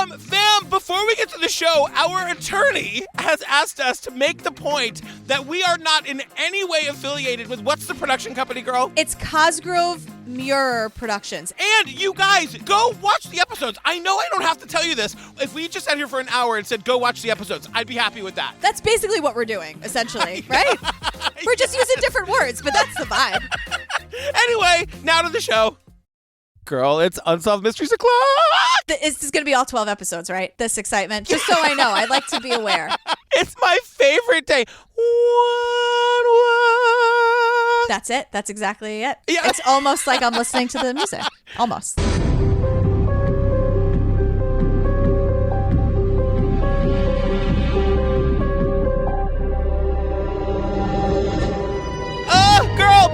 Fam, before we get to the show, our attorney has asked us to make the point that we are not in any way affiliated with, what's the production company, girl? It's Cosgrove Muir Productions. And you guys, go watch the episodes. I know I don't have to tell you this. If we just sat here for an hour and said, go watch the episodes, I'd be happy with that. That's basically what we're doing, essentially, right? We're just using different words, but that's the vibe. Anyway, now to the show. Girl, it's Unsolved Mysteries O'Clock. This is going to be all 12 episodes, right? This excitement. Just so I know. I'd like to be aware. It's my favorite day. That's it. That's exactly it. Yeah. It's almost like I'm listening to the music. Almost.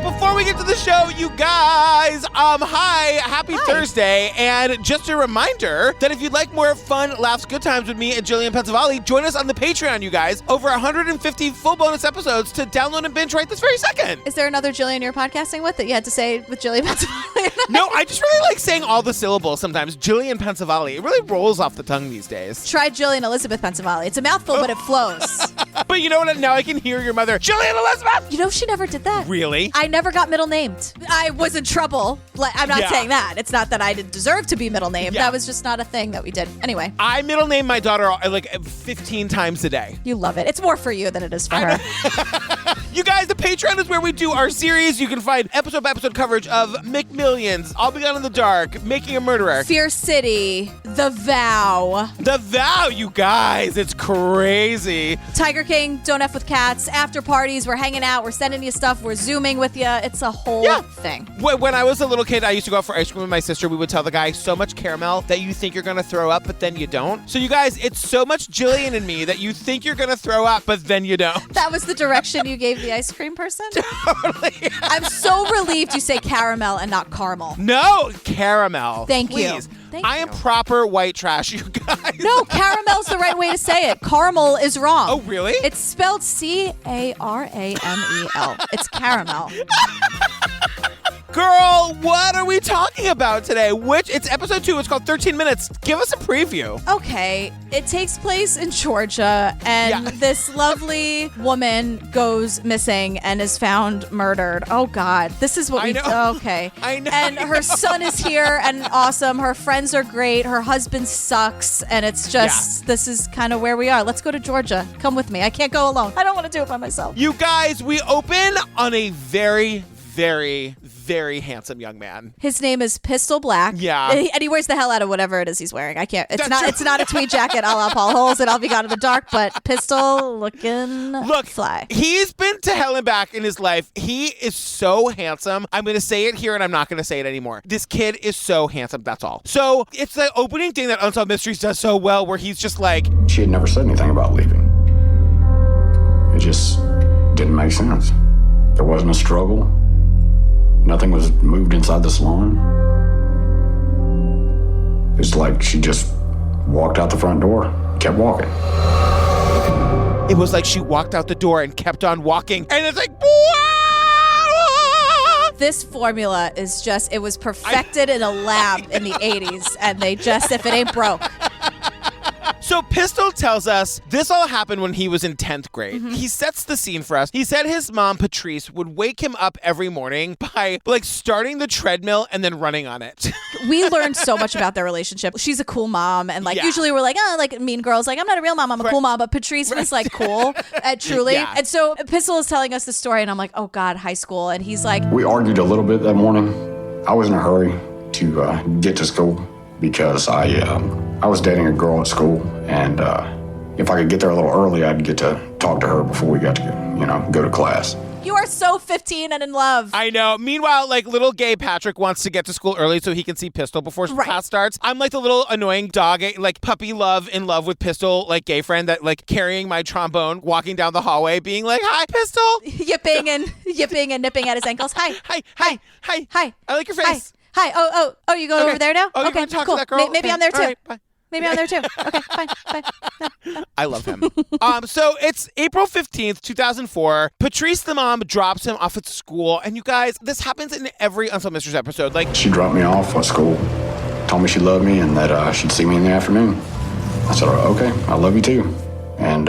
Before we get to the show, you guys, hi, happy Thursday. And just a reminder that if you'd like more fun, laughs, good times with me and Jillian Pensavalli, join us on the Patreon, you guys. Over 150 full bonus episodes to download and binge right this very second. Is there another Jillian you're podcasting with that you had to say with Jillian Pensavalli? No, I just really like saying all the syllables sometimes. Jillian Pensavalli. It really rolls off the tongue these days. Try Jillian Elizabeth Pensavalli. It's a mouthful, but it flows. But you know what? Now I can hear your mother, Jillian Elizabeth! You know, she never did that. Really? I never got middle named. I was in trouble. I'm not saying that. It's not that I didn't deserve to be middle named. That was just not a thing that we did. Anyway. I middle name my daughter like 15 times a day. You love it. It's more for you than it is for her. You guys, the Patreon is where we do our series. You can find episode-by-episode coverage of McMillions, I'll Be Gone in the Dark, Making a Murderer, Fear City, The Vow. The Vow, you guys. It's crazy. Tiger King, Don't F with Cats, after parties, we're hanging out, we're sending you stuff, we're Zooming with you. It's a whole thing. When I was a little kid, I used to go out for ice cream with my sister. We would tell the guy so much caramel that you think you're going to throw up, but then you don't. So you guys, it's so much Jillian and me that you think you're going to throw up, but then you don't. That was the direction you gave the ice cream person? Totally. I'm so relieved you say caramel and not caramel. No, caramel. Thank you. Please. I am proper white trash, you guys. No, caramel's the right way to say it. Caramel is wrong. Oh, really? It's spelled Caramel. It's caramel. Girl, what are we talking about today? It's episode 2. It's called 13 Minutes. Give us a preview. Okay. It takes place in Georgia, and this lovely woman goes missing and is found murdered. Oh, God. This is what okay. I know. And her son is here and awesome. Her friends are great. Her husband sucks. And it's just, this is kind of where we are. Let's go to Georgia. Come with me. I can't go alone. I don't want to do it by myself. You guys, we open on a very, very, very handsome young man. His name is Pistol Black. Yeah. And he wears the hell out of whatever it is he's wearing. I can't. It's not a tweed jacket a la Paul Holes and I'll Be Gone in the Dark, but Pistol looking fly. He's been to hell and back in his life. He is so handsome. I'm going to say it here and I'm not going to say it anymore. This kid is so handsome. That's all. So it's the opening thing that Unsolved Mysteries does so well where he's just like... She had never said anything about leaving. It just didn't make sense. There wasn't a struggle. Nothing was moved inside the salon. It's like she just walked out the front door, kept walking. It was like she walked out the door and kept on walking. And it's like, this formula is just, it was perfected in a lab in the 80s. And they just, if it ain't broke. So Pistol tells us this all happened when he was in 10th grade. Mm-hmm. He sets the scene for us. He said his mom, Patrice, would wake him up every morning by starting the treadmill and then running on it. We learned so much about their relationship. She's a cool mom. And usually we're like mean girls. I'm not a real mom. I'm a cool mom. But Patrice was cool, truly. Yeah. And so Pistol is telling us the story and I'm like, oh God, high school. And he's like. We argued a little bit that morning. I was in a hurry to get to school because I was dating a girl at school, and if I could get there a little early, I'd get to talk to her before we got to go to class. You are so 15 and in love. I know. Meanwhile, little gay Patrick wants to get to school early so he can see Pistol before class starts. I'm the little annoying dog, puppy love in love with Pistol, gay friend that carrying my trombone, walking down the hallway, being like, "Hi, Pistol," yipping and nipping at his ankles. Hi, hi. I like your face. Hi. Oh, you going over there now? Oh, okay, talk cool. To that girl? Maybe I'm there too. Right, bye. Maybe I'm there too. Okay, fine. No. I love him. So it's April 15th, 2004. Patrice, the mom, drops him off at school. And you guys, this happens in every Unsolved Mysteries episode. She dropped me off at school, told me she loved me and that she'd see me in the afternoon. I said, okay, I love you too. And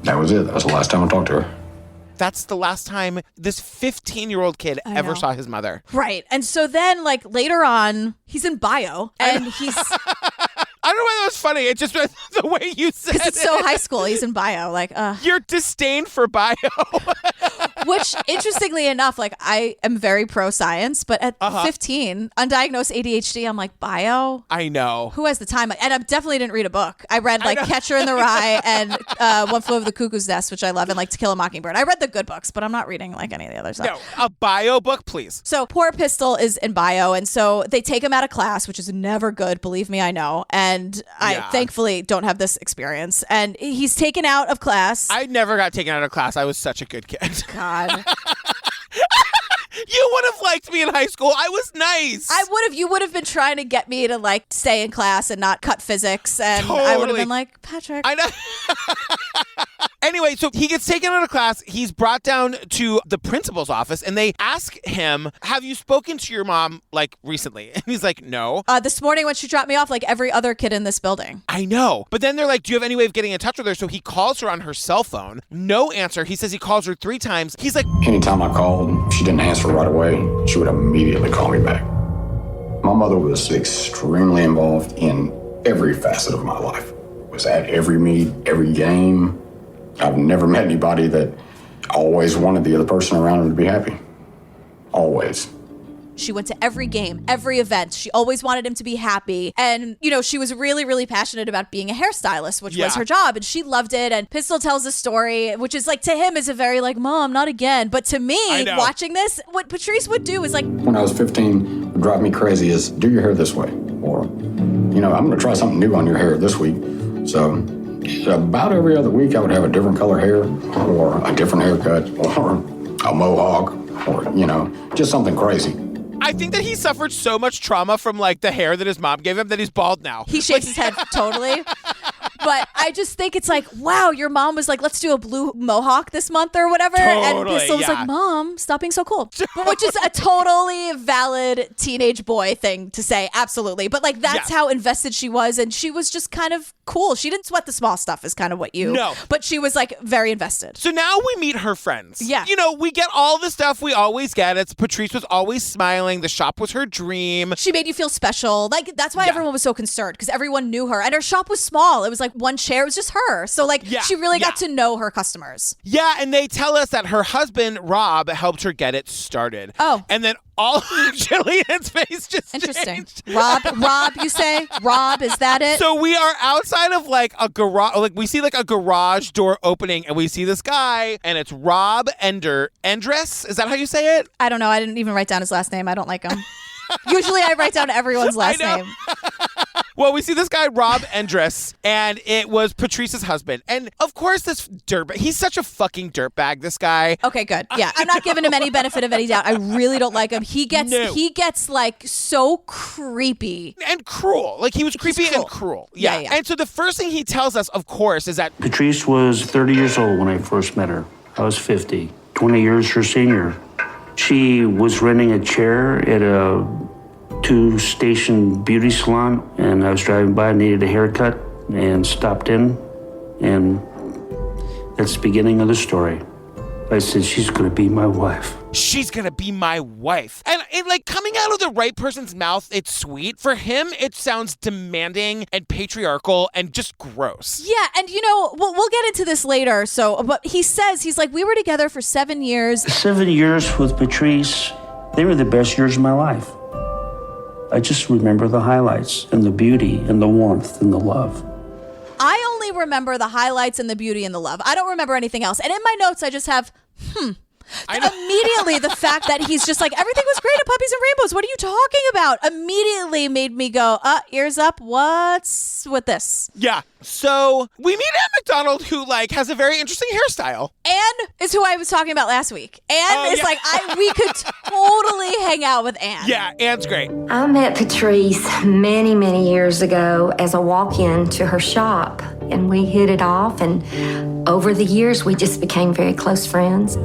that was it. That was the last time I talked to her. That's the last time this 15-year-old kid ever saw his mother. Right. And so then, like, later on, he's in bio, and he's... I don't know why that was funny. It just the way you said it. Because it's so high school. He's in bio. Like, Your disdain for bio. Which, interestingly enough, like, I am very pro-science, but at 15, undiagnosed ADHD, I'm like, bio? I know. Who has the time? And I definitely didn't read a book. I read, like, Catcher in the Rye and One Flew Over the Cuckoo's Nest, which I love, and, like, To Kill a Mockingbird. I read the good books, but I'm not reading, like, any of the other stuff. No, a bio book, please. So poor Pistol is in bio, and so they take him out of class, which is never good, believe me, I know. And I thankfully don't have this experience. And he's taken out of class. I never got taken out of class. I was such a good kid. God. You would have liked me in high school. I was nice. I would have. You would have been trying to get me to, like, stay in class and not cut physics. And I would have been like, Patrick. I know. Anyway, so he gets taken out of class. He's brought down to the principal's office, and they ask him, have you spoken to your mom, like, recently? And he's like, no. This morning when she dropped me off, like every other kid in this building. I know. But then they're like, do you have any way of getting in touch with her? So he calls her on her cell phone. No answer. He says he calls her 3 times. He's like... Anytime I called, she didn't answer right away. She would immediately call me back. My mother was extremely involved in every facet of my life. Was at every meet, every game. I've never met anybody that always wanted the other person around them to be happy. Always. She went to every game, every event. She always wanted him to be happy. And, you know, she was really, really passionate about being a hairstylist, which was her job. And she loved it. And Pistol tells a story, which is like, to him is a very like, Mom, not again. But to me, watching this, what Patrice would do is like... When I was 15, what would drive me crazy is do your hair this way. Or, you know, I'm going to try something new on your hair this week. So about every other week, I would have a different color hair or a different haircut or a mohawk or, you know, just something crazy. I think that he suffered so much trauma from, like, the hair that his mom gave him that he's bald now. He shakes his head totally. But I just think it's like, wow, your mom was like, let's do a blue mohawk this month or whatever. Totally, and Pistol was like, Mom, stop being so cool. Which is a totally valid teenage boy thing to say. Absolutely. But like, that's how invested she was. And she was just kind of cool. She didn't sweat the small stuff is kind of what you... No. But she was like very invested. So now we meet her friends. Yeah. You know, we get all the stuff we always get. It's Patrice was always smiling. The shop was her dream. She made you feel special. Like, that's why everyone was so concerned, because everyone knew her. And her shop was small. It was like one chair. It was just her. So like, she really got to know her customers. Yeah. And they tell us that her husband, Rob, helped her get it started. Oh. And then all Jillian's face just changed. Rob, you say? Rob, is that it? So we are outside of like a garage, like we see like a garage door opening and we see this guy and it's Rob Endres. Is that how you say it? I don't know. I didn't even write down his last name. I don't like him. Usually I write down everyone's last name. Well, we see this guy, Rob Endres, and it was Patrice's husband. And of course, this dirtbag, he's such a fucking dirtbag, this guy. Okay, good. Yeah, I'm not giving him any benefit of any doubt. I really don't like him. He gets like so creepy. And cruel. Like he was creepy and cruel. Yeah. And so the first thing he tells us, of course, is that Patrice was 30 years old when I first met her. I was 50, 20 years her senior. She was renting a chair at a 2-station beauty salon, and I was driving by, needed a haircut, and stopped in, and that's the beginning of the story. I said, she's gonna be my wife. She's gonna be my wife. And it, like, coming out of the right person's mouth, it's sweet. For him, it sounds demanding and patriarchal and just gross. Yeah, and you know, we'll get into this later. So, but he says, he's like, we were together for 7 years. 7 years with Patrice, they were the best years of my life. I just remember the highlights and the beauty and the warmth and the love. I only remember the highlights and the beauty and the love. I don't remember anything else. And in my notes, I just have, Immediately, the fact that he's just like, everything was great at Puppies and Rainbows. What are you talking about? Immediately made me go, ears up. What's with this? Yeah. So we meet Ann McDonald, who like has a very interesting hairstyle. Ann is who I was talking about last week. Ann is like, we could totally hang out with Ann. Yeah, Ann's great. I met Patrice many, many years ago as a walk-in to her shop, and we hit it off, and over the years, we just became very close friends.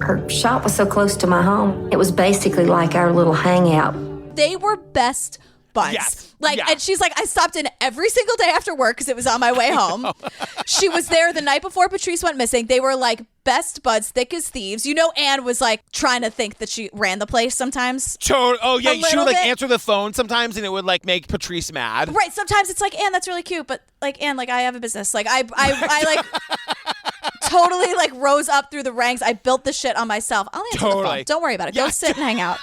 Her shop was so close to my home, it was basically like our little hangout. They were best buds. Yes. And she's like, I stopped in every single day after work because it was on my way home. She was there the night before Patrice went missing. They were like best buds, thick as thieves. You know, Anne was like trying to think that she ran the place sometimes. Oh, yeah. She would like bit. answer the phone sometimes and it would like make Patrice mad. Right. Sometimes it's like, Anne, that's really cute. But like, Anne, like I have a business. Like I like totally like rose up through the ranks. I built this shit on myself. I'll answer the phone. Don't worry about it. Go sit and hang out.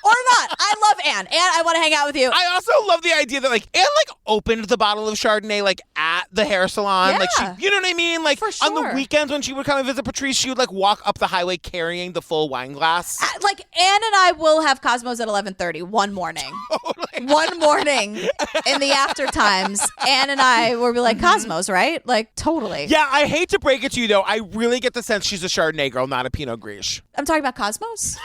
Or not. I love Anne. Anne, I want to hang out with you. I also love the idea that like Anne like opened the bottle of Chardonnay like at the hair salon. Yeah. Like she, you know what I mean? Like For sure. on the weekends when she would come and visit Patrice, she would like walk up the highway carrying the full wine glass. Like Anne and I will have Cosmos at 11:30 one morning. Totally. One morning in the after times, Anne and I will be like, Cosmos, right? Like totally. Yeah, I hate to break it to you though. I really get the sense she's a Chardonnay girl, not a Pinot Gris. I'm talking about Cosmos.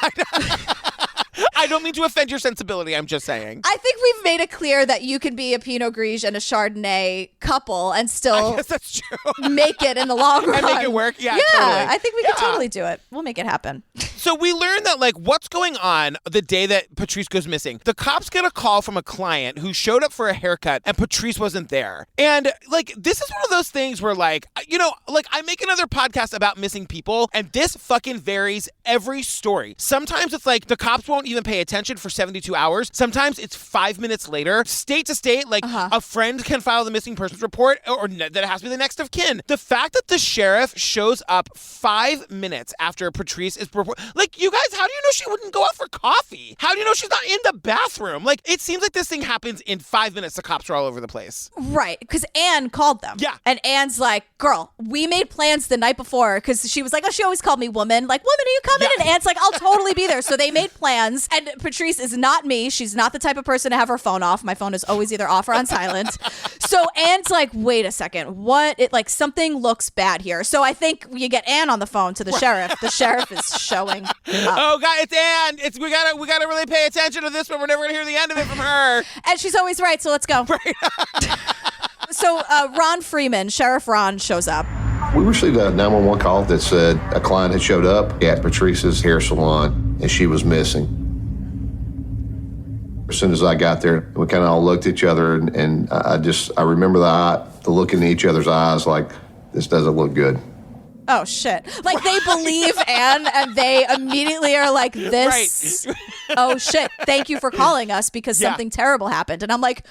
I don't mean to offend your sensibility. I'm just saying. I think we've made it clear that you can be a Pinot Gris and a Chardonnay couple and I still guess that's true. make it in the long run. And make it work. Yeah, yeah. totally. I think we can totally do it. We'll make it happen. So we learned that like what's going on the day that Patrice goes missing. The cops get a call from a client who showed up for a haircut and Patrice wasn't there. And like this is one of those things where like, you know, like I make another podcast about missing people and this fucking varies every story. Sometimes it's like the cops won't even pay attention for 72 hours. Sometimes it's 5 minutes later. State to state, like a friend can file the missing persons report or that it has to be the next of kin. The fact that the sheriff shows up 5 minutes after Patrice is reported. Like, you guys, how do you know she wouldn't go out for coffee? How do you know she's not in the bathroom? Like, it seems like this thing happens in 5 minutes. The cops are all over the place. Right, because Anne called them. Yeah. And Anne's like, girl, we made plans the night before because she was like, oh, she always called me woman. Like, woman, are you coming? Yeah. And Anne's like, I'll totally be there. So they made plans. And Patrice is not me. She's not the type of person to have her phone off. My phone is always either off or on silent. So Anne's like, wait a second. What? Like, something looks bad here. So I think you get Anne on the phone to the sheriff. The sheriff is showing up. Oh God, it's Anne. We gotta really pay attention to this one. We're never gonna hear the end of it from her. And she's always right, so let's go. Right. So Ron Freeman, Sheriff Ron, shows up. We received a 911 call that said a client had showed up at Patrice's hair salon and she was missing. As soon as I got there, we kind of all looked at each other and I remember the look in each other's eyes like, this doesn't look good. Oh, shit. Like, they believe Anne, and they immediately are like, this, right. Oh, shit, thank you for calling us because something terrible happened. And I'm like,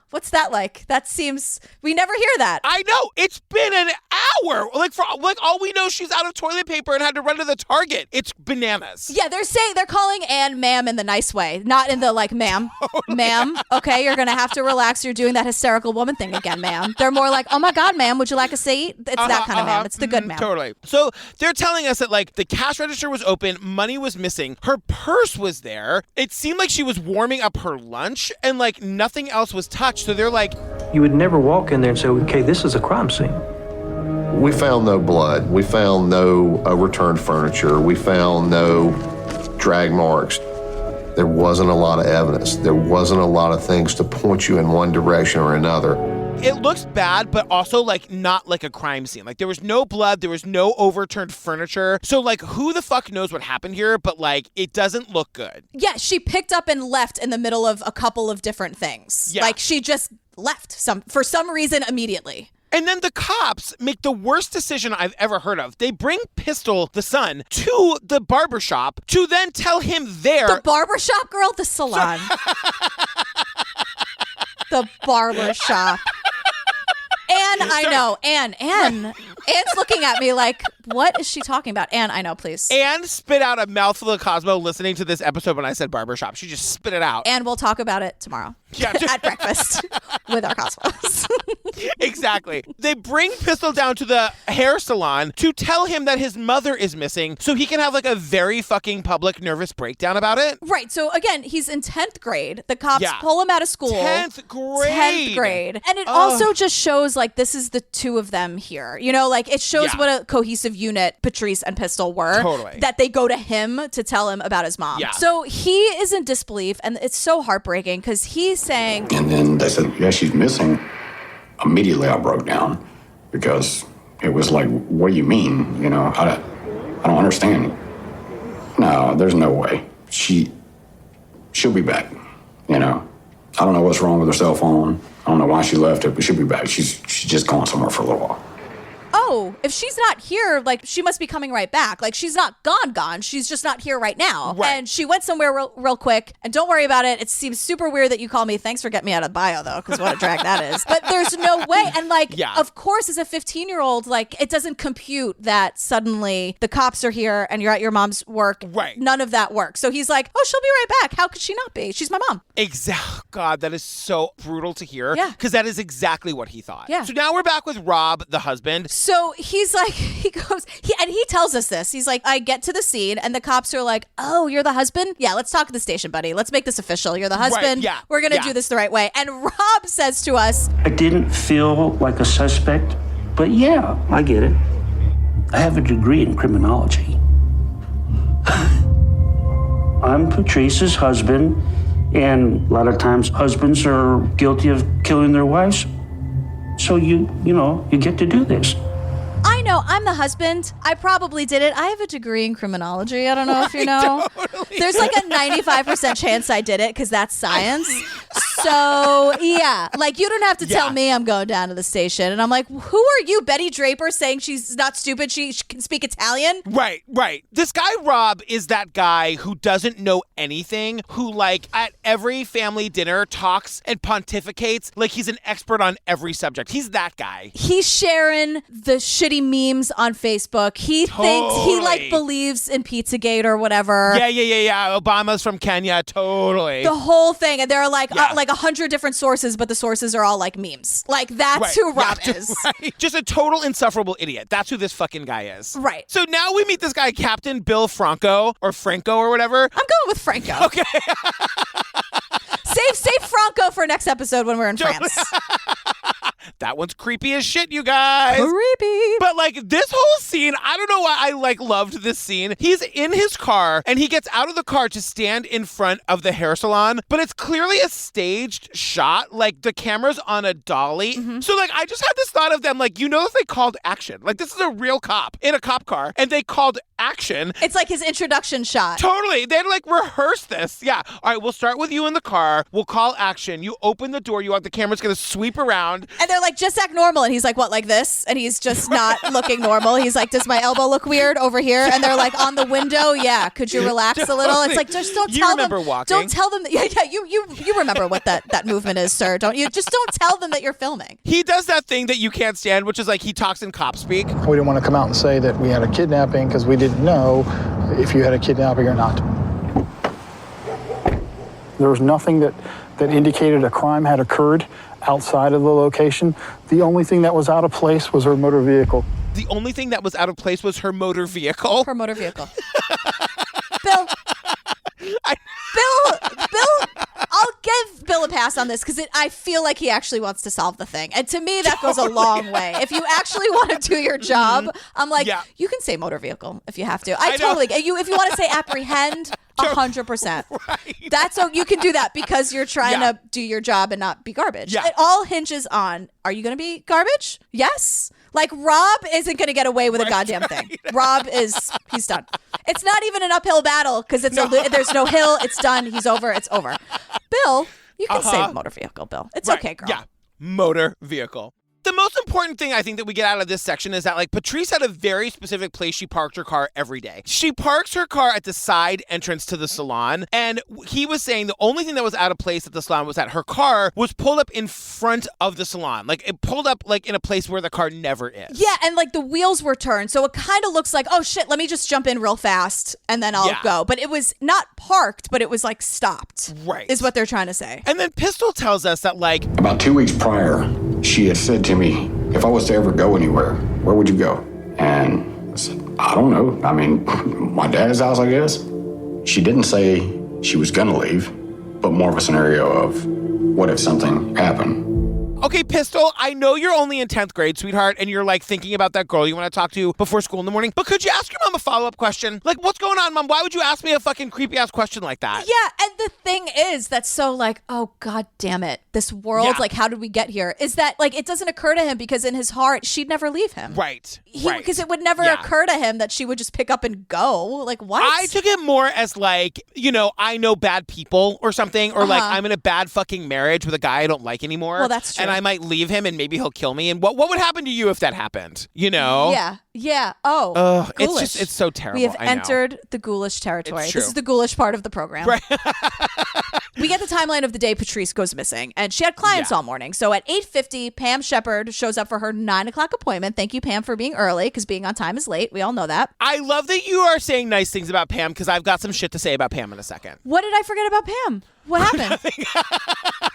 what's that like? That seems, we never hear that. I know. It's been an hour. Like, for all we know, she's out of toilet paper and had to run to the Target. It's bananas. Yeah, they're calling Anne ma'am in the nice way, not in the like, ma'am, ma'am. Okay, you're going to have to relax. You're doing that hysterical woman thing again, ma'am. They're more like, oh my God, ma'am, would you like a seat? It's that kind of ma'am. It's the good ma'am. Totally. So they're telling us that like the cash register was open, money was missing, her purse was there. It seemed like she was warming up her lunch and like nothing else was touched. So they're like, you would never walk in there and say, okay, this is a crime scene. We found no blood. We found no returned furniture. We found no drag marks. There wasn't a lot of evidence. There wasn't a lot of things to point you in one direction or another. It looks bad, but also like not like a crime scene. Like there was no blood, there was no overturned furniture. So like who the fuck knows what happened here, but like it doesn't look good. Yeah, she picked up and left in the middle of a couple of different things. Yeah. Like she just left for some reason immediately. And then the cops make the worst decision I've ever heard of. They bring Pistol, the son, to the barbershop to then tell him there. The barbershop, girl? The salon. The barbershop. Anne, I know. Anne's looking at me like, what is she talking about? Anne, I know, please. Anne spit out a mouthful of Cosmo listening to this episode when I said barbershop. She just spit it out. And we'll talk about it tomorrow. Yeah. At breakfast with our Cosmos. Exactly. They bring Pistol down to the hair salon to tell him that his mother is missing so he can have like a very fucking public nervous breakdown about it. Right. So again, he's in 10th grade. The cops pull him out of school. 10th grade. And it also just shows like this is the two of them here. You know, like it shows what a cohesive unit Patrice and Pistol were. Totally. That they go to him to tell him about his mom. Yeah. So he is in disbelief and it's so heartbreaking because he's saying. And then they said, yeah, she's missing. Immediately I broke down because it was like, what do you mean? You know, I don't understand. No, there's no way. She'll be back, you know. I don't know what's wrong with her cell phone. I don't know why she left it, but she'll be back. She's just gone somewhere for a little while. Oh, if she's not here, like, she must be coming right back. Like, she's not gone. She's just not here right now. Right. And she went somewhere real quick. And don't worry about it. It seems super weird that you call me. Thanks for getting me out of bio, though, because what a drag that is. But there's no way. And, like, of course, as a 15-year-old, like, it doesn't compute that suddenly the cops are here and you're at your mom's work. Right. None of that works. So he's like, oh, she'll be right back. How could she not be? She's my mom. Exactly. God, that is so brutal to hear. Yeah. Because that is exactly what he thought. Yeah. So now we're back with Rob, the husband. So he's like, he tells us this. He's like, I get to the scene and the cops are like, oh, you're the husband? Yeah, let's talk at the station, buddy. Let's make this official. You're the husband. Right, yeah, We're going to do this the right way. And Rob says to us, I didn't feel like a suspect, but yeah, I get it. I have a degree in criminology. I'm Patrice's husband, and a lot of times husbands are guilty of killing their wives. So you get to do this. I know, I'm the husband. I probably did it. I have a degree in criminology. I don't know if you know. Totally. There's like a 95% chance I did it because that's science. So, yeah, like, you don't have to tell me I'm going down to the station. And I'm like, who are you, Betty Draper, saying she's not stupid? She can speak Italian? Right. This guy, Rob, is that guy who doesn't know anything, who, like, at every family dinner talks and pontificates like he's an expert on every subject. He's that guy. He's sharing the shitty memes on Facebook. He thinks he, like, believes in Pizzagate or whatever. Yeah. Obama's from Kenya. Totally. The whole thing. And there are, like, 100 different sources, but the sources are all like memes. Like, that's who Rob is. Right. Just a total insufferable idiot. That's who this fucking guy is. Right. So now we meet this guy, Captain Bill Franco or whatever. I'm going with Franco. Okay. Save Franco for next episode when we're in France. That one's creepy as shit, you guys. Creepy. But, like, this whole scene, I don't know why I, like, loved this scene. He's in his car, and he gets out of the car to stand in front of the hair salon, but it's clearly a staged shot. Like, the camera's on a dolly. Mm-hmm. So, like, I just had this thought of them, like, if they called action. Like, this is a real cop in a cop car, and they called action. It's like his introduction shot. Totally. They'd, like, rehearse this. Yeah. All right, we'll start with you in the car. We'll call action. You open the door. The camera's going to sweep around. And they're like, just act normal. And he's like, what, like this? And he's just not looking normal. He's like, does my elbow look weird over here? And they're like, on the window? Yeah. Could you relax a little? It's like, just don't tell them. You remember walking. Don't tell them. You remember what that movement is, sir. Don't you? Just don't tell them that you're filming. He does that thing that you can't stand, which is like he talks in cop speak. We didn't want to come out and say that we had a kidnapping because we didn't know if you had a kidnapping or not. There was nothing that indicated a crime had occurred outside of the location. The only thing that was out of place was her motor vehicle. The only thing that was out of place was her motor vehicle? Her motor vehicle. Bill, I'll give Bill a pass on this because I feel like he actually wants to solve the thing. And to me, that goes a long way. If you actually want to do your job, I'm like, you can say motor vehicle if you have to. I totally get you. If you want to say apprehend, 100%. Right. That's so you can do that because you're trying to do your job and not be garbage. Yeah. It all hinges on, are you going to be garbage? Yes. Like, Rob isn't going to get away with a goddamn thing. Rob he's done. It's not even an uphill battle because there's no hill. It's done. He's over. It's over. Bill, you can say motor vehicle, Bill. It's okay, girl. Yeah, motor vehicle. The most important thing I think that we get out of this section is that, like, Patrice had a very specific place she parked her car every day. She parks her car at the side entrance to the salon, and he was saying the only thing that was out of place at the salon was that her car was pulled up in front of the salon. Like, it pulled up, like, in a place where the car never is. Yeah, and, like, the wheels were turned, so it kind of looks like, oh, shit, let me just jump in real fast, and then I'll go. But it was not parked, but it was, like, stopped. Right. Is what they're trying to say. And then Pistol tells us that, like, about 2 weeks prior, she had said to me, if I was to ever go anywhere, where would you go? And I said, I don't know. I mean, my dad's house, I guess. She didn't say she was gonna leave, but more of a scenario of what if something happened. Okay, Pistol, I know you're only in 10th grade, sweetheart, and you're like thinking about that girl you want to talk to before school in the morning, but could you ask your mom a follow-up question? Like, what's going on, Mom? Why would you ask me a fucking creepy-ass question like that? Yeah, and the thing is that's so like, oh, God damn it. This world, like, how did we get here? Is that, like, it doesn't occur to him because in his heart, she'd never leave him. Right. Because it would never occur to him that she would just pick up and go. Like, what? I took it more as like, you know, I know bad people or something, or like I'm in a bad fucking marriage with a guy I don't like anymore. Well, that's true. And I might leave him and maybe he'll kill me. And what would happen to you if that happened? You know? Yeah. Oh, ghoulish. It's so terrible. We have entered the ghoulish territory. It's true. This is the ghoulish part of the program. Right. We get the timeline of the day Patrice goes missing, and she had clients all morning. So at 8:50, Pam Shepard shows up for her 9 o'clock appointment. Thank you, Pam, for being early, because being on time is late. We all know that. I love that you are saying nice things about Pam, because I've got some shit to say about Pam in a second. What did I forget about Pam? What happened?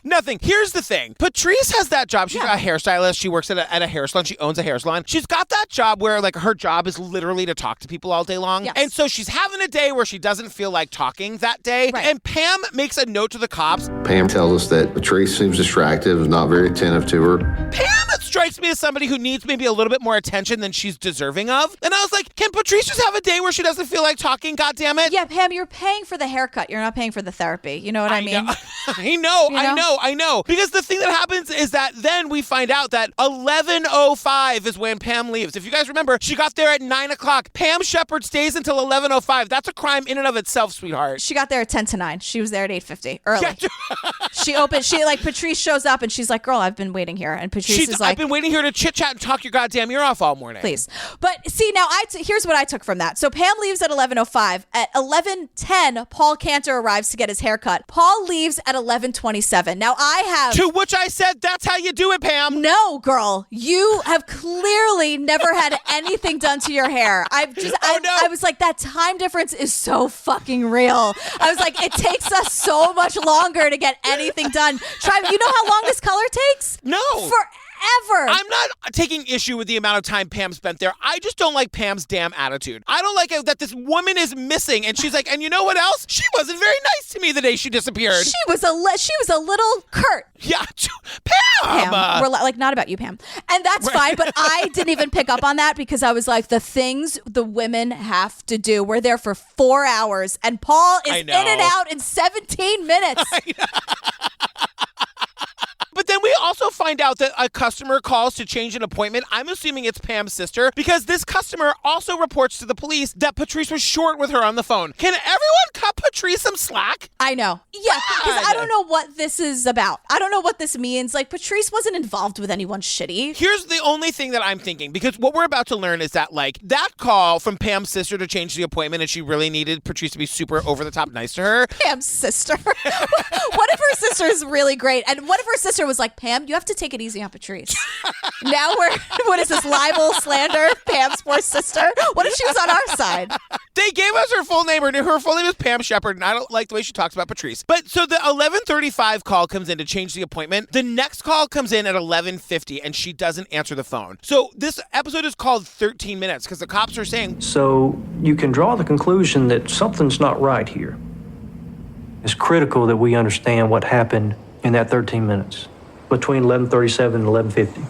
Nothing. Here's the thing. Patrice has that job. She's a hairstylist. She works at a hair salon. She owns a hair salon. She's got that job where like her job is literally to talk to people all day long. Yes. And so she's having a day where she doesn't feel like talking that day. Right. And Pam makes a note to the cops. Pam tells us that Patrice seems distracted, is not very attentive to her. Pam strikes me as somebody who needs maybe a little bit more attention than she's deserving of. And I was like, can Patrice just have a day where she doesn't feel like talking? God damn it. Yeah, Pam, you're paying for the haircut. You're not paying for the therapy. You know what I mean? I know. Because the thing that happens is that then we find out that 11:05 is when Pam leaves. If you guys remember, she got there at 9 o'clock. Pam Shepard stays until 11:05. That's a crime in and of itself, sweetheart. She got there at 10 to 9. She was there at 8:50, early. Patrice shows up and she's like, girl, I've been waiting here. And Patrice is like, I've been waiting here to chit-chat and talk your goddamn ear off all morning. Please. But see, now here's what I took from that. So Pam leaves at 11:05. At 11:10, Paul Cantor arrives to get his haircut. Paul leaves at 11:27. Now I have... To which I said, that's how you do it, Pam. No, girl. You have clearly never had anything done to your hair. I was like, that time difference is so fucking real. I was like, it takes us so much longer to get anything done. You know how long this color takes? No. Forever. I'm not taking issue with the amount of time Pam spent there. I just don't like Pam's damn attitude. I don't like it that this woman is missing, and she's like, and you know what else? She wasn't very nice to me the day she disappeared. She was a little curt. Yeah, Pam. We're like, not about you, Pam. And that's fine, but I didn't even pick up on that because I was like, the things the women have to do. We're there for 4 hours, and Paul is in and out in 17 minutes. But then we also find out that a customer calls to change an appointment. I'm assuming it's Pam's sister because this customer also reports to the police that Patrice was short with her on the phone. Can everyone cut Patrice some slack? I know. Yeah, because I don't know what this is about. I don't know what this means. Like, Patrice wasn't involved with anyone shitty. Here's the only thing that I'm thinking, because what we're about to learn is that, like, that call from Pam's sister to change the appointment and she really needed Patrice to be super over-the-top nice to her. Pam's sister? What if her sister is really great? And what if her sister was like, Pam, you have to take it easy on Patrice. Now what is this, libel, slander, Pam's poor sister? What if she was on our side? They gave us her full name. Her full name is Pam Shepard, and I don't like the way she talks about Patrice. But so the 11:35 call comes in to change the appointment. The next call comes in at 11:50, and she doesn't answer the phone. So this episode is called 13 Minutes because the cops are saying... So you can draw the conclusion that something's not right here. It's critical that we understand what happened in that 13 minutes between 11:37 and 11:50.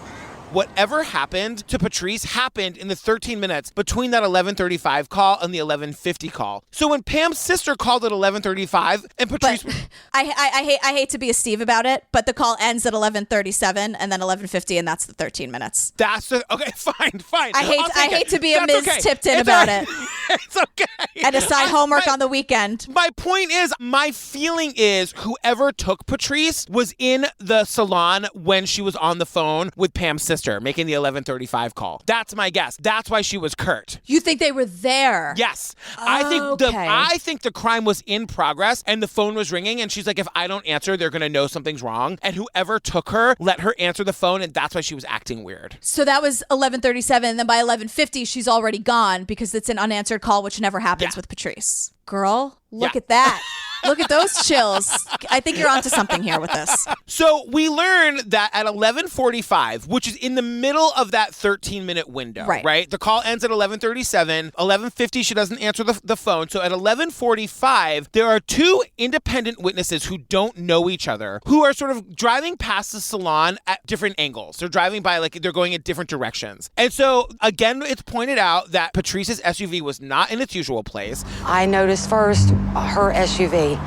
Whatever happened to Patrice happened in the 13 minutes between that 11:35 call and the 11:50 call. So when Pam's sister called at 11:35 and Patrice... But I hate to be a Steve about it, but the call ends at 11:37 and then 11:50, and that's the 13 minutes. That's the... Okay, fine. I hate to be a Ms. Okay. Tipton about it. It's okay. And assign homework on the weekend. My point is, my feeling is whoever took Patrice was in the salon when she was on the phone with Pam's sister making the 11:35 call. That's my guess. That's why she was curt. You think they were there? Yes. Oh, I think the crime was in progress and the phone was ringing and she's like, if I don't answer, they're going to know something's wrong. And whoever took her, let her answer the phone, and that's why she was acting weird. So that was 11:37, and then by 11:50, she's already gone because it's an unanswered call, which never happens with Patrice. Girl, look at that. Look at those chills. I think you're onto something here with this. So we learn that at 11:45, which is in the middle of that 13-minute window, right? The call ends at 11:37. 11:50, she doesn't answer the phone. So at 11:45, there are two independent witnesses who don't know each other, who are sort of driving past the salon at different angles. They're driving by, like, they're going in different directions. And so, again, it's pointed out that Patrice's SUV was not in its usual place. I noticed first her SUV,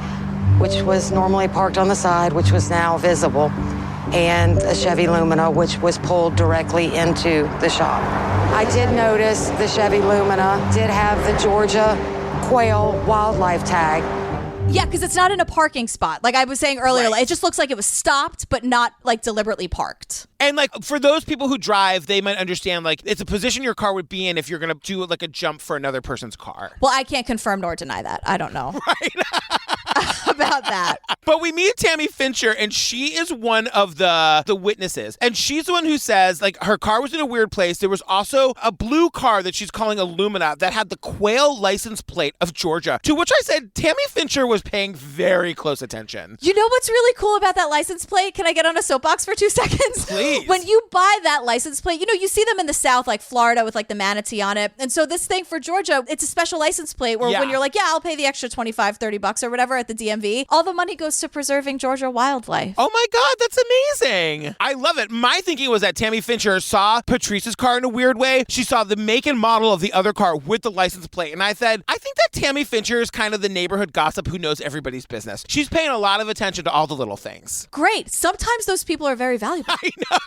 which was normally parked on the side, which was now visible, and a Chevy Lumina, which was pulled directly into the shop. I did notice the Chevy Lumina did have the Georgia quail wildlife tag. Yeah, because it's not in a parking spot. Like I was saying earlier, it just looks like it was stopped, but not like deliberately parked. And like for those people who drive, they might understand like it's a position your car would be in if you're going to do like a jump for another person's car. Well, I can't confirm nor deny that. I don't know. About that. But we meet Tammy Fincher, and she is one of the witnesses. And she's the one who says, like, her car was in a weird place. There was also a blue car that she's calling a Lumina that had the quail license plate of Georgia, to which I said Tammy Fincher was paying very close attention. You know what's really cool about that license plate? Can I get on a soapbox for 2 seconds? Please. When you buy that license plate, you know, you see them in the South, like Florida with like the manatee on it. And so this thing for Georgia, it's a special license plate where when you're like, yeah, I'll pay the extra $25-$30 or whatever at the DMV, all the money goes to preserving Georgia wildlife. Oh my God, that's amazing. I love it. My thinking was that Tammy Fincher saw Patrice's car in a weird way. She saw the make and model of the other car with the license plate. And I said, I think that Tammy Fincher is kind of the neighborhood gossip who knows everybody's business. She's paying a lot of attention to all the little things. Great. Sometimes those people are very valuable. I know.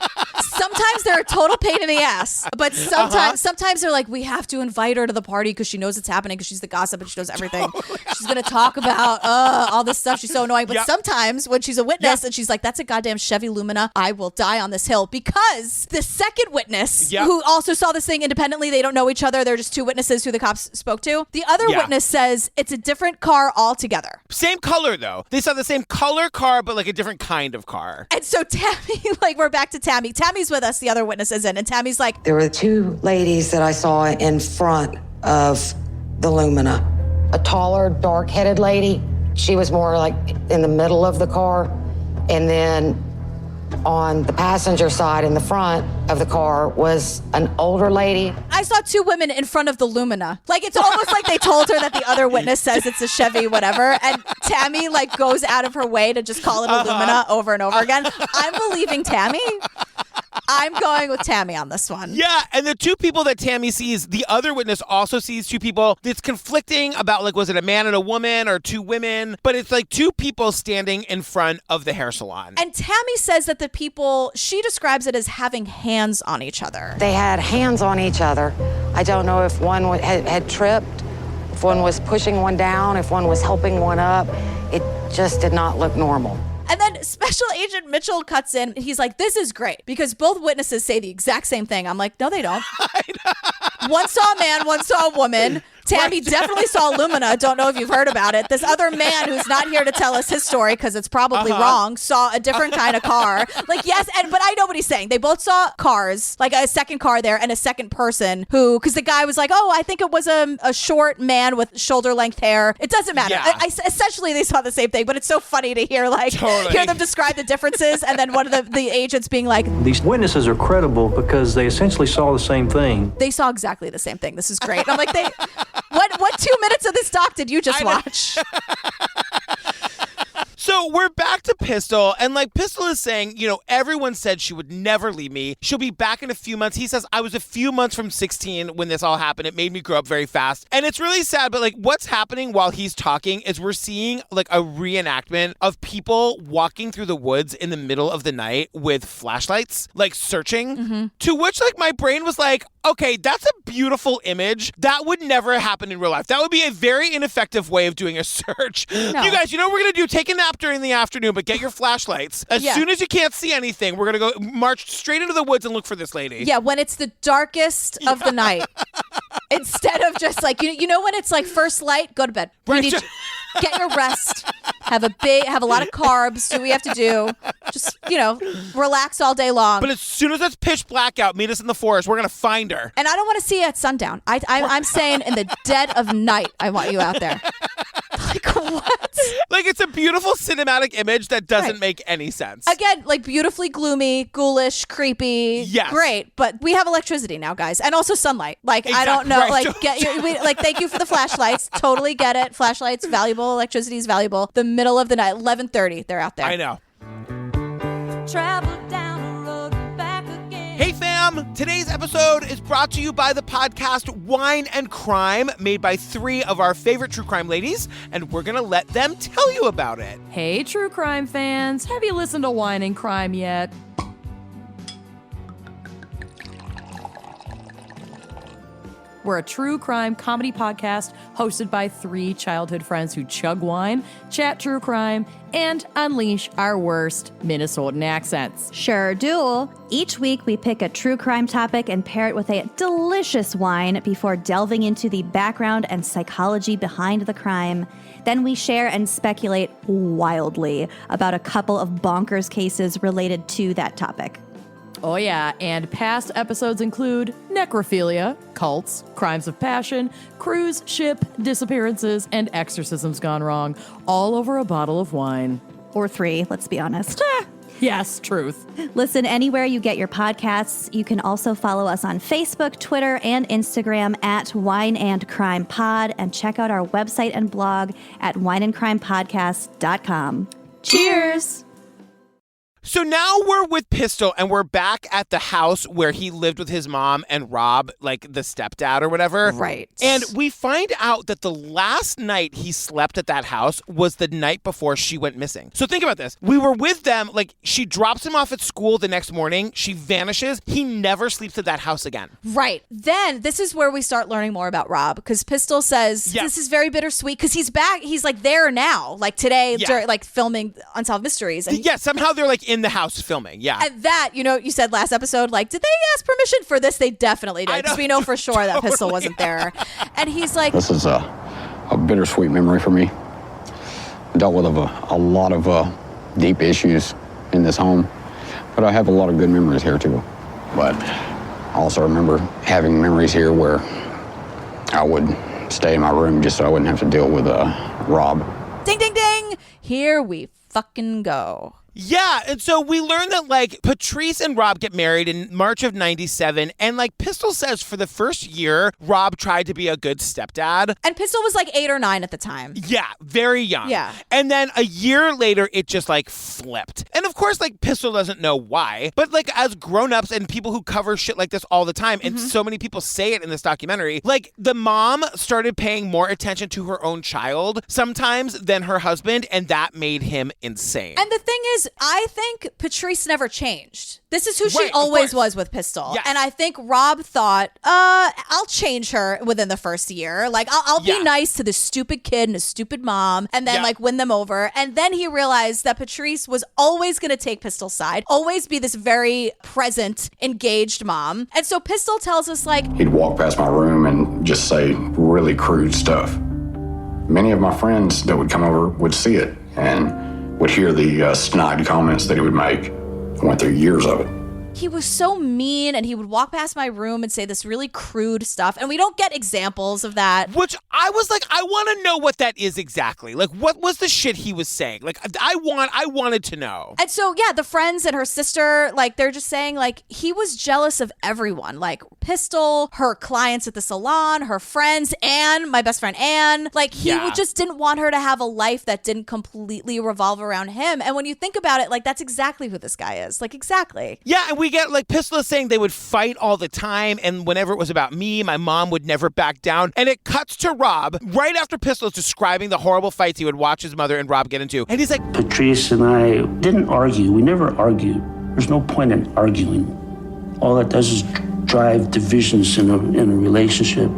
Sometimes they're a total pain in the ass. But sometimes they're like, we have to invite her to the party because she knows it's happening because she's the gossip and she knows everything. Totally. She's going to talk about all this stuff. She's so annoying. But sometimes when she's a witness and she's like, that's a goddamn Chevy Lumina, I will die on this hill. Because the second witness who also saw this thing independently, they don't know each other. They're just two witnesses who the cops spoke to. The other witness says it's a different car altogether. Same color, though. They saw the same color car, but like a different kind of car. And so Tammy, like we're back to Tammy. Tammy's with us. The other witness isn't. And Tammy's like, There were two ladies that I saw in front of the Lumina. A taller, dark-headed lady. She was more like in the middle of the car. And then on the passenger side in the front of the car was an older lady. I saw two women in front of the Lumina. Like it's almost like they told her that the other witness says it's a Chevy, whatever. And Tammy like goes out of her way to just call it a Lumina over and over again. I'm believing Tammy. I'm going with Tammy on this one. Yeah, and the two people that Tammy sees, the other witness also sees two people. It's conflicting about, like, was it a man and a woman or two women? But it's like two people standing in front of the hair salon. And Tammy says that the people, she describes it as having hands on each other. They had hands on each other. I don't know if one had tripped, if one was pushing one down, if one was helping one up. It just did not look normal. And then Special Agent Mitchell cuts in. He's like, this is great because both witnesses say the exact same thing. I'm like, no, they don't. One saw a man, one saw a woman. Tammy definitely saw Lumina. Don't know if you've heard about it. This other man who's not here to tell us his story because it's probably wrong, saw a different kind of car. Like, yes, but I know what he's saying. They both saw cars, like a second car there and a second person who, because the guy was like, oh, I think it was a short man with shoulder-length hair. It doesn't matter. Yeah. Essentially, they saw the same thing, but it's so funny to hear, like, hear them describe the differences and then one of the agents being like, These witnesses are credible because they essentially saw the same thing. they saw exactly the same thing. This is great. And I'm like, what 2 minutes of this doc did you just watch? So we're back to Pistol, and like Pistol is saying, you know, everyone said she would never leave me. She'll be back in a few months. He says, I was a few months from 16 when this all happened. It made me grow up very fast. And it's really sad, but like what's happening while he's talking is we're seeing like a reenactment of people walking through the woods in the middle of the night with flashlights, like searching, to which like my brain was like, okay, that's a beautiful image. That would never happen in real life. That would be a very ineffective way of doing a search. No. You guys, you know what we're going to do? Take a nap during the afternoon, but get your flashlights. As soon as you can't see anything, we're going to go march straight into the woods and look for this lady. Yeah, when it's the darkest of the night. Instead of just like, you know when it's like first light, go to bed. Right. Get your rest. Have a lot of carbs. Do what we have to do. Just, relax all day long. But as soon as it's pitch black out, meet us in the forest. We're going to find her. And I don't want to see you at sundown. I'm saying in the dead of night, I want you out there. Like, What? Like, it's a beautiful cinematic image that doesn't make any sense. Again, like beautifully gloomy, ghoulish, creepy. Yes. Great. But we have electricity now, guys. And also sunlight. Like, Exactly. I don't know. Right. Like, thank you for the flashlights. Totally get it. Flashlights, valuable. Electricity is valuable. The middle of the night, 11:30, they're out there. I know. Travel down the road and back again. Hey fam, today's episode is brought to you by the podcast Wine and Crime, made by 3 of our favorite true crime ladies, and we're gonna let them tell you about it. Hey, true crime fans, have you listened to Wine and Crime yet? We're a true crime comedy podcast hosted by 3 childhood friends who chug wine, chat true crime, and unleash our worst Minnesotan accents. Sure do. Each week we pick a true crime topic and pair it with a delicious wine before delving into the background and psychology behind the crime. Then we share and speculate wildly about a couple of bonkers cases related to that topic. Oh yeah, and past episodes include necrophilia, cults, crimes of passion, cruise ship disappearances, and exorcisms gone wrong, all over a bottle of wine. Or 3, let's be honest. Yes, truth. Listen anywhere you get your podcasts. You can also follow us on Facebook, Twitter, and Instagram at Wine and Crime Pod, and check out our website and blog at wineandcrimepodcast.com. Cheers! So now we're with Pistol, and we're back at the house where he lived with his mom and Rob, like the stepdad or whatever. Right. And we find out that the last night he slept at that house was the night before she went missing. So think about this. We were with them, like she drops him off at school the next morning. She vanishes. He never sleeps at that house again. Right. Then this is where we start learning more about Rob, because Pistol says this is very bittersweet because he's back. He's like there now, like today, like filming Unsolved Mysteries. And somehow they're like in the house filming. Yeah. And that, you said last episode, like, did they ask permission for this? They definitely did, because we know for sure that Pistol wasn't there. And he's like, This is a bittersweet memory for me. Dealt with a lot of deep issues in this home, but I have a lot of good memories here too. But I also remember having memories here where I would stay in my room just so I wouldn't have to deal with Rob. Ding, ding, ding. Here we fucking go. Yeah, and so we learned that, like, Patrice and Rob get married in March of 97, and, like, Pistol says for the first year, Rob tried to be a good stepdad. And Pistol was, like, 8 or 9 at the time. Yeah, very young. Yeah. And then a year later, it just, like, flipped. And, of course, like, Pistol doesn't know why, but, like, as grown-ups and people who cover shit like this all the time, and so many people say it in this documentary, like, the mom started paying more attention to her own child sometimes than her husband, and that made him insane. And the thing is, I think Patrice never changed. This is who she always was with Pistol. Yes. And I think Rob thought, I'll change her within the first year. Like, I'll be nice to this stupid kid and his stupid mom, and then, like, win them over. And then he realized that Patrice was always going to take Pistol's side, always be this very present, engaged mom. And so Pistol tells us, like, He'd walk past my room and just say really crude stuff. Many of my friends that would come over would see it and would hear the snide comments that he would make. I went through years of it. he was so mean, and he would walk past my room and say this really crude stuff, and we don't get examples of that. Which I was like, I want to know what that is exactly. Like, what was the shit he was saying? Like, I wanted to know. And so, yeah, the friends and her sister, like, they're just saying, like, he was jealous of everyone. Like, Pistol, her clients at the salon, her friends, Anne, my best friend Anne. Like, he just didn't want her to have a life that didn't completely revolve around him. And when you think about it, like, that's exactly who this guy is. Like, exactly. Yeah, and we get, like, Pistol is saying they would fight all the time, and whenever it was about me, my mom would never back down. And it cuts to Rob right after Pistol is describing the horrible fights he would watch his mother and Rob get into. And he's like, Patrice and I didn't argue. We never argued. There's no point in arguing. All that does is drive divisions in a relationship.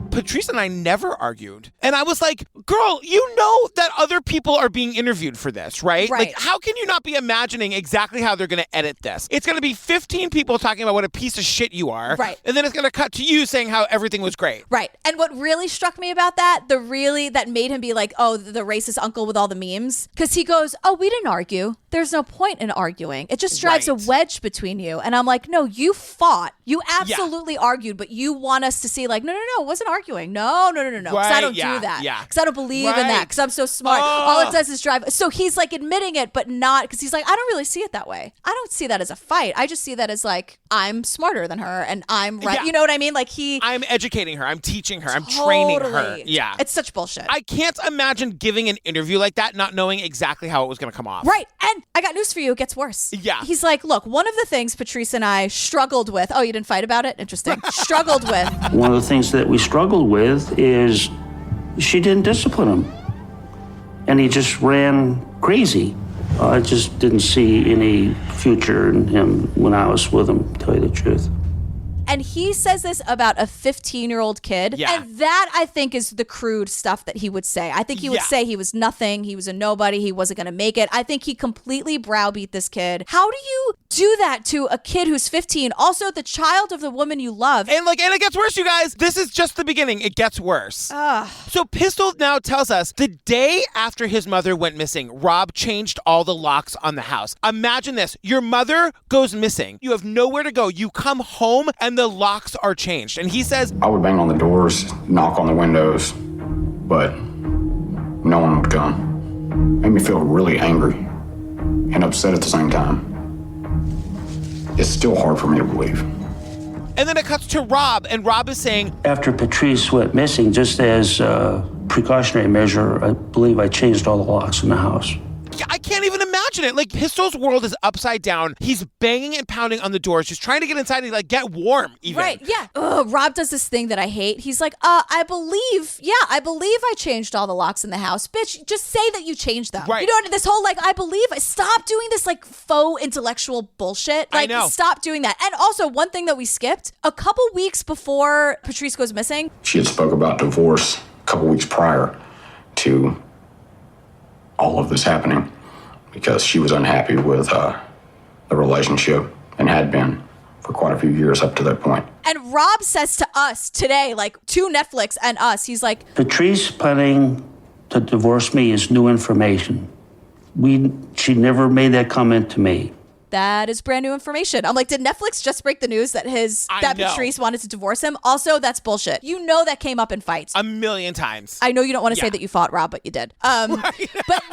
Patrice and I never argued. And I was like, girl, you know that other people are being interviewed for this, right? Right. Like, how can you not be imagining exactly how they're going to edit this? It's going to be 15 people talking about what a piece of shit you are. Right. And then it's going to cut to you saying how everything was great. Right. And what really struck me about that, that made him be like, oh, the racist uncle with all the memes, because he goes, oh, we didn't argue. There's no point in arguing. It just drives a wedge between you. And I'm like, no, you fought. You absolutely argued, but you want us to see like, no, it wasn't arguing. arguing. No. Because I don't do that. Yeah. Because I don't believe in that. Because I'm so smart. All it does is drive. So he's like admitting it, but not, because he's like, I don't really see it that way. I don't see that as a fight. I just see that as like, I'm smarter than her and I'm right. Yeah. You know what I mean? Like I'm educating her. I'm teaching her. I'm training her. Yeah. It's such bullshit. I can't imagine giving an interview like that, not knowing exactly how it was going to come off. Right. And I got news for you. It gets worse. Yeah. He's like, look, one of the things Patrice and I struggled with. Oh, you didn't fight about it? Interesting. Struggled with. One of the things that we struggled with is she didn't discipline him. And he just ran crazy. I just didn't see any future in him when I was with him, to tell you the truth. And he says this about a 15-year-old kid. Yeah. And that, I think, is the crude stuff that he would say. I think he would say he was nothing. He was a nobody. He wasn't going to make it. I think he completely browbeat this kid. How do you do that to a kid who's 15? Also, the child of the woman you love. And it gets worse, you guys. This is just the beginning. It gets worse. So Pistol now tells us the day after his mother went missing, Rob changed all the locks on the house. Imagine this. Your mother goes missing. You have nowhere to go. You come home and the locks are changed. And he says, I would bang on the doors, knock on the windows, but no one would come. Made me feel really angry and upset at the same time. It's still hard for me to believe. And then it cuts to Rob, and Rob is saying, After Patrice went missing, just as a precautionary measure, I believe I changed all the locks in the house. I can't even imagine it. Like, Pistol's world is upside down. He's banging and pounding on the doors, just trying to get inside and, get warm, even. Right, yeah. Rob does this thing that I hate. He's like, I believe I changed all the locks in the house. Bitch, just say that you changed them. Right. You know, this whole, I believe, stop doing this, faux intellectual bullshit. I know. Stop doing that. And also, one thing that we skipped, a couple weeks before Patrice goes missing. She had spoke about divorce a couple weeks prior to all of this happening because she was unhappy with the relationship and had been for quite a few years up to that point. And Rob says to us today, to Netflix and us, he's like, Patrice planning to divorce me is new information. She never made that comment to me. that is brand new information. I'm like, did Netflix just break the news that Patrice wanted to divorce him? Also, that's bullshit. You know that came up in fights. 1,000,000 times. I know you don't want to say that you fought Rob, but you did. Right. But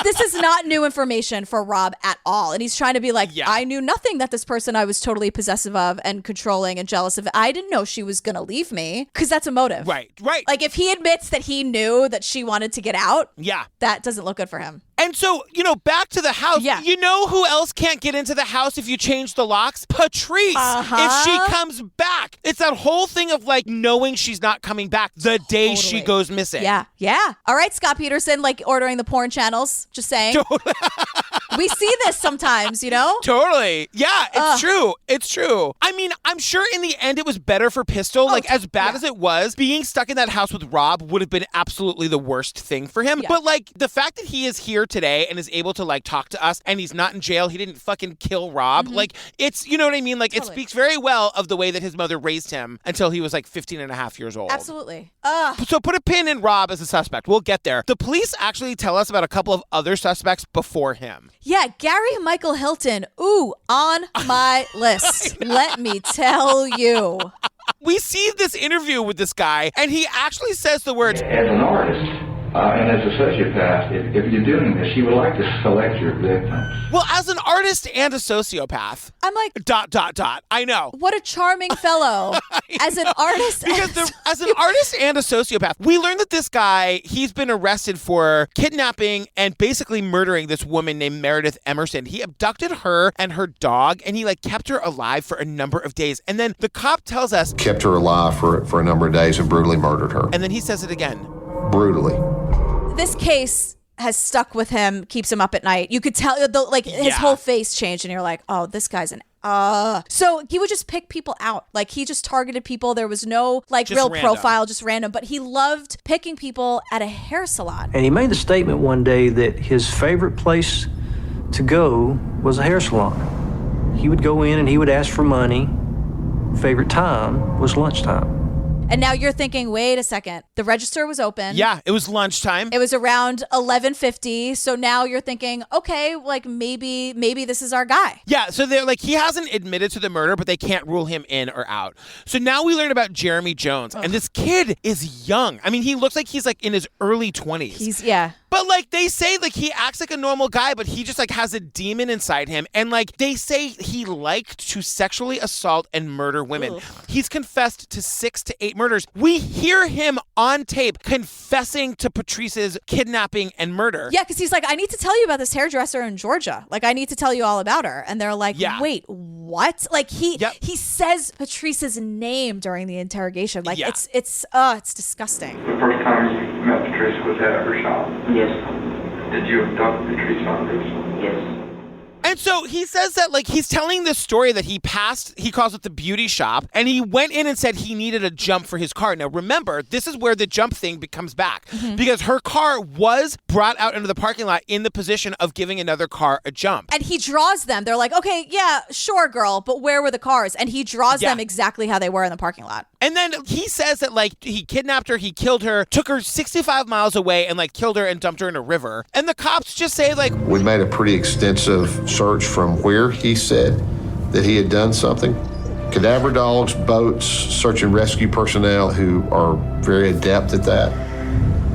this is not new information for Rob at all. And he's trying to be like, I knew nothing that this person I was totally possessive of and controlling and jealous of. I didn't know she was going to leave me, because that's a motive. Right. Like, if he admits that he knew that she wanted to get out, yeah, that doesn't look good for him. And so, back to the house. Yeah. You know who else can't get into the house if you change the locks? Patrice. If she comes back. It's that whole thing of knowing she's not coming back the day she goes missing. Yeah. All right, Scott Peterson, ordering the porn channels. Just saying. We see this sometimes, Totally. Yeah, it's true. It's true. I mean, I'm sure in the end it was better for Pistol. As bad as it was, being stuck in that house with Rob would have been absolutely the worst thing for him. Yeah. But the fact that he is here today and is able to talk to us and he's not in jail, he didn't fucking kill Rob. Mm-hmm. It's, you know what I mean? Totally. It speaks very well of the way that his mother raised him until he was 15 and a half years old. Absolutely. So put a pin in Rob as a suspect. We'll get there. The police actually tell us about a couple of other suspects before him. Yeah, Gary Michael Hilton. Ooh, on my list. Let me tell you. We see this interview with this guy, and he actually says the words, as an artist and as a sociopath, if you're doing this, you would like to select your victims. Well, as an artist and a sociopath. I'm like... ... I know. What a charming fellow. As an artist... Because as an artist and a sociopath, we learned that this guy, he's been arrested for kidnapping and basically murdering this woman named Meredith Emerson. He abducted her and her dog, and he kept her alive for a number of days. And then the cop tells us... Kept her alive for a number of days and brutally murdered her. And then he says it again. Brutally. This case has stuck with him, keeps him up at night. You could tell, his whole face changed, and you're like, oh, this guy's an... So he would just pick people out. He just targeted people. There was no real random profile, just random. But he loved picking people at a hair salon. And he made the statement one day that his favorite place to go was a hair salon. He would go in and he would ask for money. Favorite time was lunchtime. And now you're thinking, wait a second, the register was open. Yeah, it was lunchtime. It was around 11:50. So now you're thinking, okay, like maybe this is our guy. Yeah, so they're like, he hasn't admitted to the murder, but they can't rule him in or out. So now we learn about Jeremy Jones, and this kid is young. I mean, he looks like he's like in his early 20s. But like they say, like he acts like a normal guy, but he just like has a demon inside him. And like they say he liked to sexually assault and murder women. He's confessed to 6 to 8 murders. We hear him on tape confessing to Patrice's kidnapping and murder. Yeah, because he's like, I need to tell you about this hairdresser in Georgia. Like, I need to tell you all about her. And they're like, wait, what? Like he says Patrice's name during the interrogation. Like it's disgusting. The first time you met Patrice was at her shop? Yes. Did you abduct Patrice Endres? Yes. And so he says that like he's telling this story that he calls it the beauty shop, and he went in and said he needed a jump for his car. Now remember, this is where the jump thing comes back because her car was brought out into the parking lot in the position of giving another car a jump. And he draws them. They're like, okay, yeah, sure, girl, but where were the cars? And he draws them exactly how they were in the parking lot. And then he says that like he kidnapped her, he killed her, took her 65 miles away and like killed her and dumped her in a river. And the cops just say like, we made a pretty extensive search from where he said that he had done something. Cadaver dogs, boats, search and rescue personnel who are very adept at that.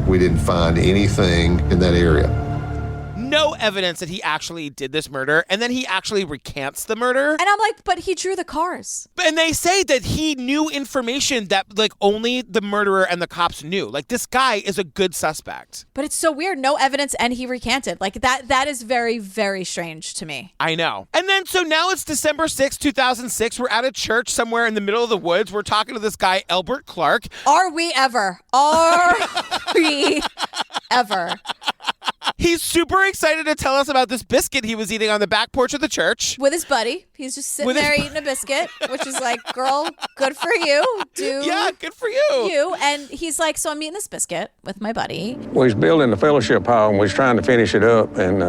We didn't find anything in that area. No evidence that he actually did this murder, and then he actually recants the murder. And I'm like, but he drew the cars. And they say that he knew information that like only the murderer and the cops knew. Like this guy is a good suspect. But it's so weird. No evidence, and he recanted. Like that is very, very strange to me. I know. And then so now it's December 6th, 2006. We're at a church somewhere in the middle of the woods. We're talking to this guy, Albert Clark. Are we ever? Are we ever? He's super excited to tell us about this biscuit he was eating on the back porch of the church. With his buddy. He's just sitting there eating a biscuit, which is like, girl, good for you. Yeah, good for you. And he's like, so I'm eating this biscuit with my buddy. We was building the fellowship hall and we was trying to finish it up. And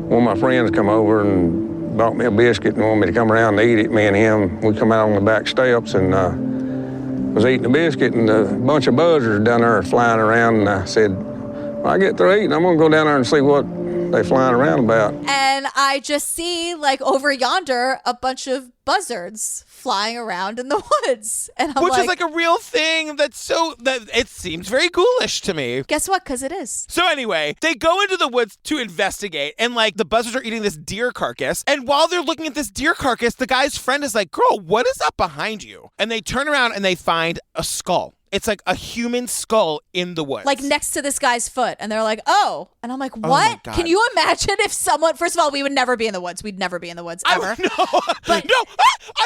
one of my friends come over and bought me a biscuit and wanted me to come around and eat it. Me and him, we come out on the back steps and was eating the biscuit and a bunch of buzzards down there flying around. And I said, when I get through eating, I'm going to go down there and see what they flying around about. And I just see, like, over yonder, a bunch of buzzards flying around in the woods. And I'm Which is like a real thing that it seems very ghoulish to me. Guess what? Because it is. So anyway, they go into the woods to investigate, and like the buzzards are eating this deer carcass. And while they're looking at this deer carcass, the guy's friend is like, girl, what is up behind you? And they turn around and they find a skull. It's like a human skull in the woods. Like next to this guy's foot. And they're like, oh. And I'm like, what? Oh, can you imagine if someone, first of all, we would never be in the woods. We'd never be in the woods ever. I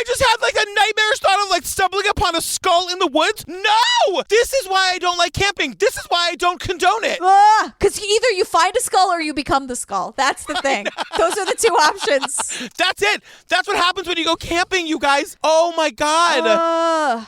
just had like a nightmarish thought of like stumbling upon a skull in the woods. No! This is why I don't like camping. This is why I don't condone it. Because either you find a skull or you become the skull. That's the thing. Those are the two options. That's it. That's what happens when you go camping, you guys. Oh my God.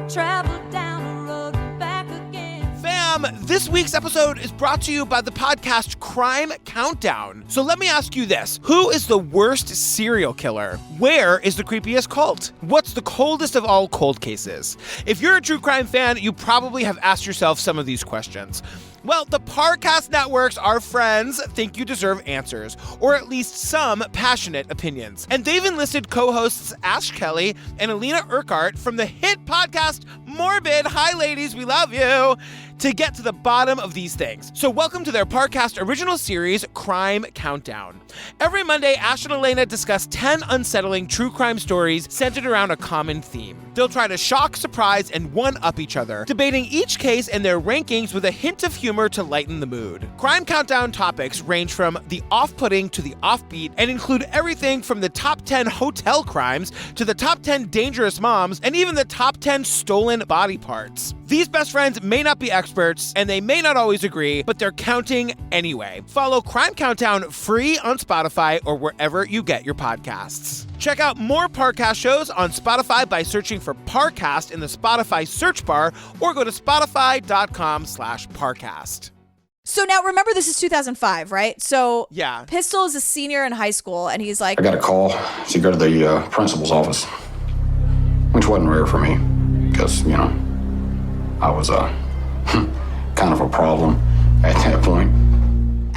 Travel down the road and back again. Fam, this week's episode is brought to you by the podcast Crime Countdown. So let me ask you this. Who is the worst serial killer? Where is the creepiest cult? What's the coldest of all cold cases? If you're a true crime fan, you probably have asked yourself some of these questions. Well, the Parcast Networks, our friends, think you deserve answers, or at least some passionate opinions. And they've enlisted co-hosts Ash Kelly and Alina Urquhart from the hit podcast Morbid, hi ladies, we love you, to get to the bottom of these things. So welcome to their Parcast original series, Crime Countdown. Every Monday, Ash and Elena discuss 10 unsettling true crime stories centered around a common theme. They'll try to shock, surprise, and one-up each other, debating each case and their rankings with a hint of humor to lighten the mood. Crime Countdown topics range from the off-putting to the offbeat and include everything from the top 10 hotel crimes to the top 10 dangerous moms and even the top 10 stolen body parts. These best friends may not be experts and they may not always agree, but they're counting anyway. Follow Crime Countdown free on Spotify or wherever you get your podcasts. Check out more Parcast shows on Spotify by searching for Parcast in the Spotify search bar or go to spotify.com/Parcast. So now remember, this is 2005, right? So yeah, Pistol is a senior in high school and he's like, I got a call to go to the principal's office, which wasn't rare for me. because, I was kind of a problem at that point.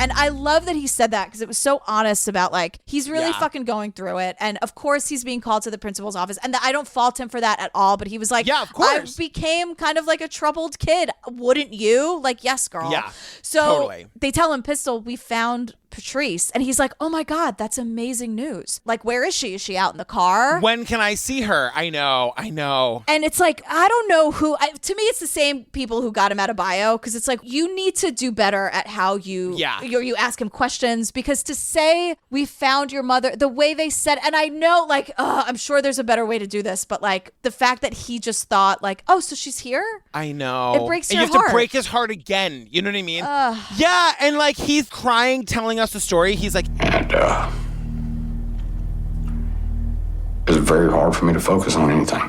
And I love that he said that because it was so honest about like, he's really fucking going through it. And of course he's being called to the principal's office. And I don't fault him for that at all. But he was like, yeah, of course. I became kind of like a troubled kid. Wouldn't you? Like, yes, girl. Yeah, so totally. They tell him, Pistol, we found Patrice. And he's like, oh my God, that's amazing news. Like, where is she? Is she out in the car? When can I see her? I know. And it's like, I don't know who, to me, it's the same people who got him out of bio. Cause it's like, you need to do better at how you ask him questions, because to say we found your mother, the way they said, and I know like, I'm sure there's a better way to do this, but like the fact that he just thought like, oh, so she's here? I know. It breaks your heart. And you have to break his heart again. You know what I mean? Yeah. And like, he's crying, telling us the story. He's like, and it was very hard for me to focus on anything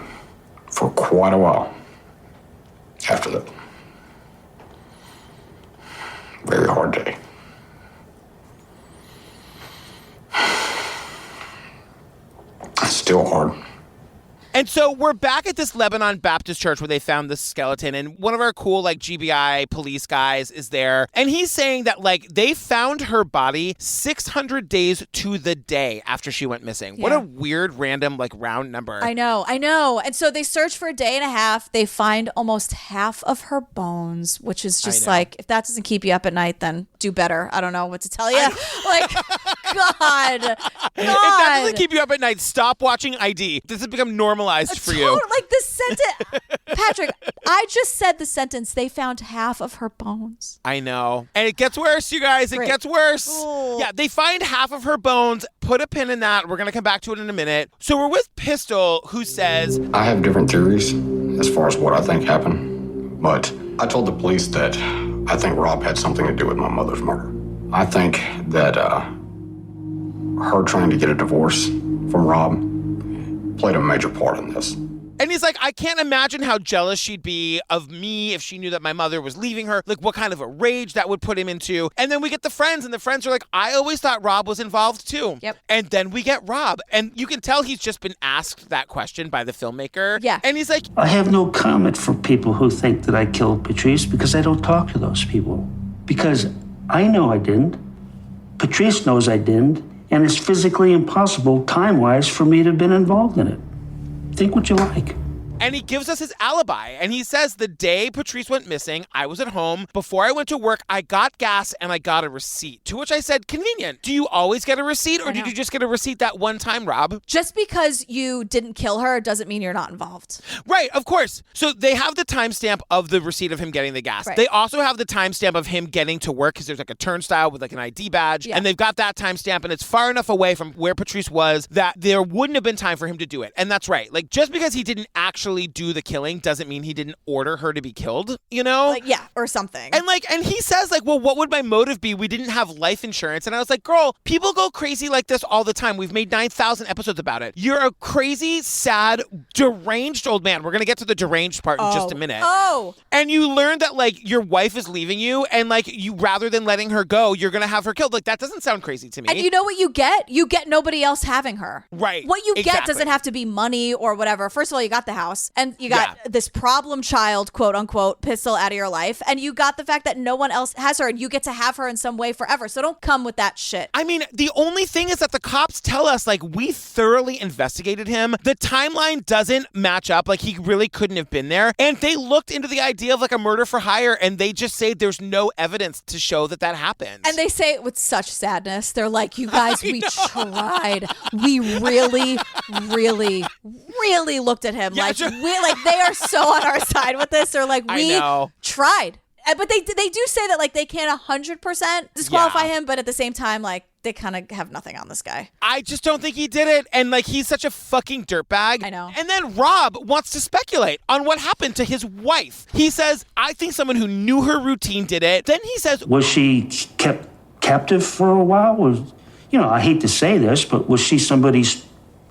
for quite a while after that. Very hard day. It's still hard. And so we're back at this Lebanon Baptist church where they found this skeleton, and one of our cool like GBI police guys is there, and he's saying that like they found her body 600 days to the day after she went missing. Yeah. What a weird random like round number. I know. And so they search for a day and a half. They find almost half of her bones, which is just like, if that doesn't keep you up at night, then do better. I don't know what to tell you. Like, God. If that doesn't keep you up at night, stop watching ID. This has become normalized for you. Like the sentence, Patrick, I just said the sentence, they found half of her bones. I know. And it gets worse, you guys. It gets worse. Ooh. Yeah, they find half of her bones. Put a pin in that. We're going to come back to it in a minute. So we're with Pistol, who says, I have different theories as far as what I think happened, but I told the police that I think Rob had something to do with my mother's murder. I think that her trying to get a divorce from Rob played a major part in this. and he's like, I can't imagine how jealous she'd be of me if she knew that my mother was leaving her. Like, what kind of a rage that would put him into. And then we get the friends, and the friends are like, I always thought Rob was involved too. Yep. And then we get Rob, and you can tell he's just been asked that question by the filmmaker. Yeah. And he's like, I have no comment for people who think that I killed Patrice because I don't talk to those people. Because I know I didn't. Patrice knows I didn't. And it's physically impossible, time-wise, for me to have been involved in it. Think what you like. and he gives us his alibi. And he says the day Patrice went missing, I was at home. Before I went to work, I got gas and I got a receipt. To which I said, convenient. Do you always get a receipt, or did you just get a receipt that one time, Rob? Just because you didn't kill her doesn't mean you're not involved. Right, of course. So they have the timestamp of the receipt of him getting the gas. Right. They also have the timestamp of him getting to work because there's like a turnstile with like an ID badge. Yeah. And they've got that timestamp, and it's far enough away from where Patrice was that there wouldn't have been time for him to do it. And that's right. Like, just because he didn't actually do the killing doesn't mean he didn't order her to be killed, you know? Like, yeah, or something. And he says, like, well, what would my motive be? We didn't have life insurance. And I was like, girl, people go crazy like this all the time. We've made 9,000 episodes about it. You're a crazy, sad, deranged old man. We're going to get to the deranged part in just a minute. Oh. And you learn that, like, your wife is leaving you, and, like, you, rather than letting her go, you're going to have her killed. Like, that doesn't sound crazy to me. And you know what you get? You get nobody else having her. Right. What you get Exactly. doesn't have to be money or whatever. First of all, you got the house, and you got this problem child, quote unquote, pistol out of your life, and you got the fact that no one else has her, and you get to have her in some way forever. So don't come with that shit. I mean, the only thing is that the cops tell us, like, we thoroughly investigated him. The timeline doesn't match up. Like, he really couldn't have been there. And they looked into the idea of, like, a murder for hire, and they just say there's no evidence to show that that happened. And they say it with such sadness. They're like, you guys, we tried. We really, really, really looked at him. Yeah, like, sure. they are so on our side with this. They're like, I we know. tried. But they do say that, like, they can't 100% disqualify him, but at the same time, like, they kind of have nothing on this guy. I just don't think he did it. And, like, he's such a fucking dirtbag. I know. And then Rob wants to speculate on what happened to his wife. He says, I think someone who knew her routine did it. Then he says, Was she kept captive for a while? I hate to say this, but was she somebody's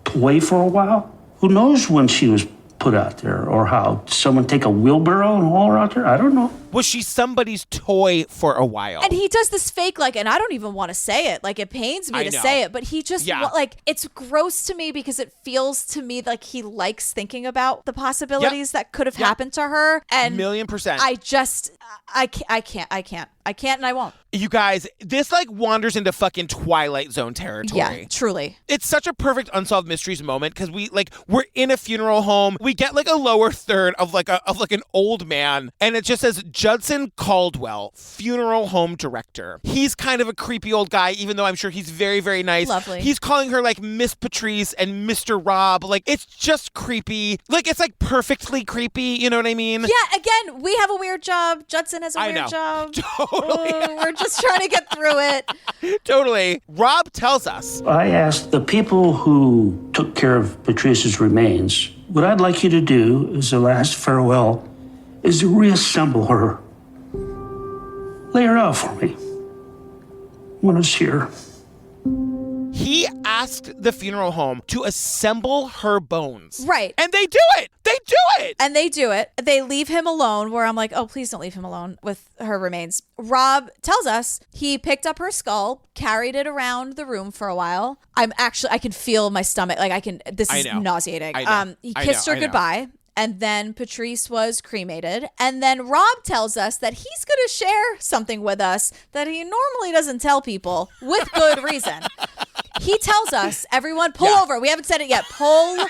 toy for a while? Who knows when she was put out there, or how? Did someone take a wheelbarrow and haul her out there? I don't know. Was she somebody's toy for a while? And he does this fake, like, and I don't even want to say it. Like, it pains me to say it, but he just, like, it's gross to me because it feels to me like he likes thinking about the possibilities that could have happened to her. And 1,000,000%. I can't, and I won't. You guys, this like wanders into fucking Twilight Zone territory. Yeah, truly. It's such a perfect Unsolved Mysteries moment because we're in a funeral home. We get like a lower third of like an old man, and it just says Judson Caldwell, funeral home director. He's kind of a creepy old guy, even though I'm sure he's very, very nice. Lovely. He's calling her like Miss Patrice and Mr. Rob. Like, it's just creepy. Like, it's like perfectly creepy. You know what I mean? Yeah. Again, we have a weird job. Judson has a weird job. Totally. We're just trying to get through it. Totally. Rob tells us. I asked the people who took care of Patrice's remains, what I'd like you to do as a last farewell is to reassemble her. Lay her out for me when it's here. He asked the funeral home to assemble her bones. Right. And they do it. They do it. And they do it. They leave him alone, where I'm like, oh, please don't leave him alone with her remains. Rob tells us he picked up her skull, carried it around the room for a while. I can feel my stomach. Like, this is nauseating. He kissed her goodbye. And then Patrice was cremated. And then Rob tells us that he's going to share something with us that he normally doesn't tell people, with good reason. He tells us, everyone, pull over. We haven't said it yet. Pull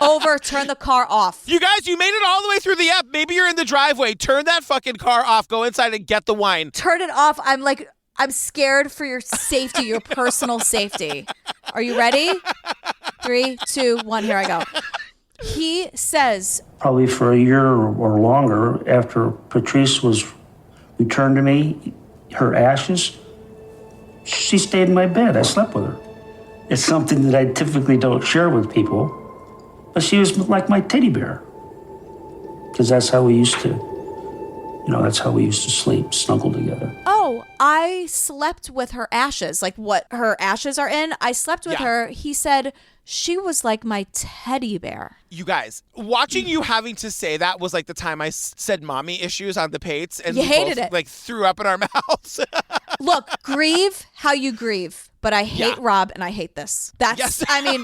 over, turn the car off. You guys, you made it all the way through the app. Maybe you're in the driveway. Turn that fucking car off. Go inside and get the wine. Turn it off. I'm scared for your safety, your personal safety. Are you ready? 3, 2, 1, here I go. He says, probably for a year or longer after Patrice was returned to me, her ashes, she stayed in my bed. I slept with her. It's something that I typically don't share with people, but she was like my teddy bear. Because that's how we used to, that's how we used to sleep, snuggle together. Oh, I slept with her ashes, like what her ashes are in. I slept with her. He said, she was like my teddy bear. You guys, watching you having to say that was like the time I said mommy issues on the Pates. And you we hated both, it. Like, threw up in our mouths. Look, grieve how you grieve. But I hate Rob and I hate this. I mean.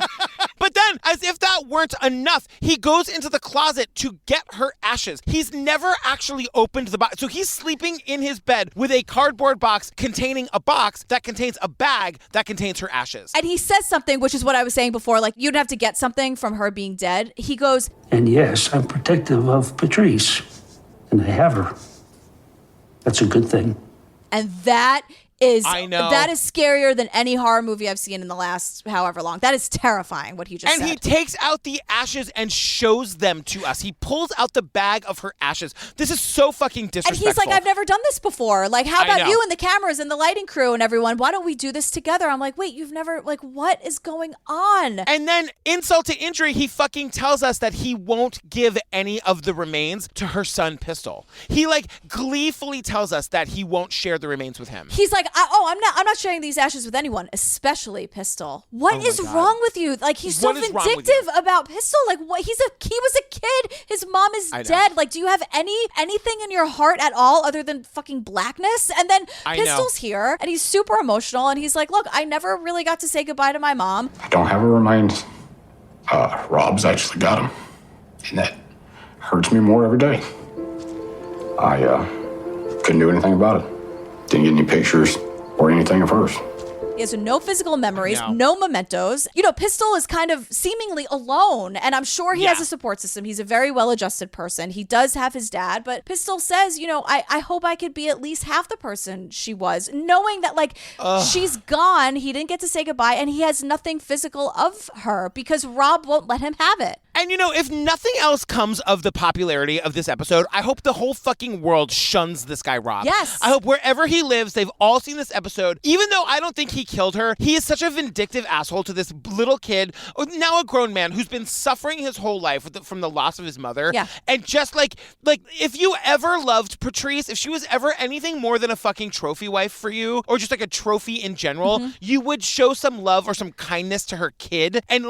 But then, as if that weren't enough, he goes into the closet to get her ashes. He's never actually opened the box. So he's sleeping in his bed with a cardboard box containing a box that contains a bag that contains her ashes. And he says something, which is what I was saying before, like, you'd have to get something from her being dead. He goes, and yes, I'm protective of Patrice, and I have her. That's a good thing. And that is scarier than any horror movie I've seen in the last however long. That is terrifying, what he just said. And he takes out the ashes and shows them to us. He pulls out the bag of her ashes. This is so fucking disrespectful. And he's like, I've never done this before. Like, how about you and the cameras and the lighting crew and everyone? Why don't we do this together? I'm like, wait, you've never, like, what is going on? And then, insult to injury, he fucking tells us that he won't give any of the remains to her son, Pistol. He, like, gleefully tells us that he won't share the remains with him. He's like, I'm not sharing these ashes with anyone, especially Pistol. What is wrong with you? Like, he's so vindictive about Pistol. Like, what? He was a kid. His mom is dead. Like, do you have anything in your heart at all other than fucking blackness? And then Pistol's here, and he's super emotional, and he's like, look, I never really got to say goodbye to my mom. I don't have her remains. Rob's actually got them, and that hurts me more every day. I couldn't do anything about it. Didn't get any pictures or anything of hers. He has no physical memories, no mementos. Pistol is kind of seemingly alone, and I'm sure he has a support system. He's a very well-adjusted person. He does have his dad, but Pistol says, I hope I could be at least half the person she was, knowing that, like, she's gone, he didn't get to say goodbye, and he has nothing physical of her because Rob won't let him have it. And if nothing else comes of the popularity of this episode, I hope the whole fucking world shuns this guy, Rob. Yes. I hope wherever he lives, they've all seen this episode. Even though I don't think he killed her, he is such a vindictive asshole to this little kid, now a grown man, who's been suffering his whole life from the loss of his mother. Yeah. And just like if you ever loved Patrice, if she was ever anything more than a fucking trophy wife for you, or just like a trophy in general, you would show some love or some kindness to her kid and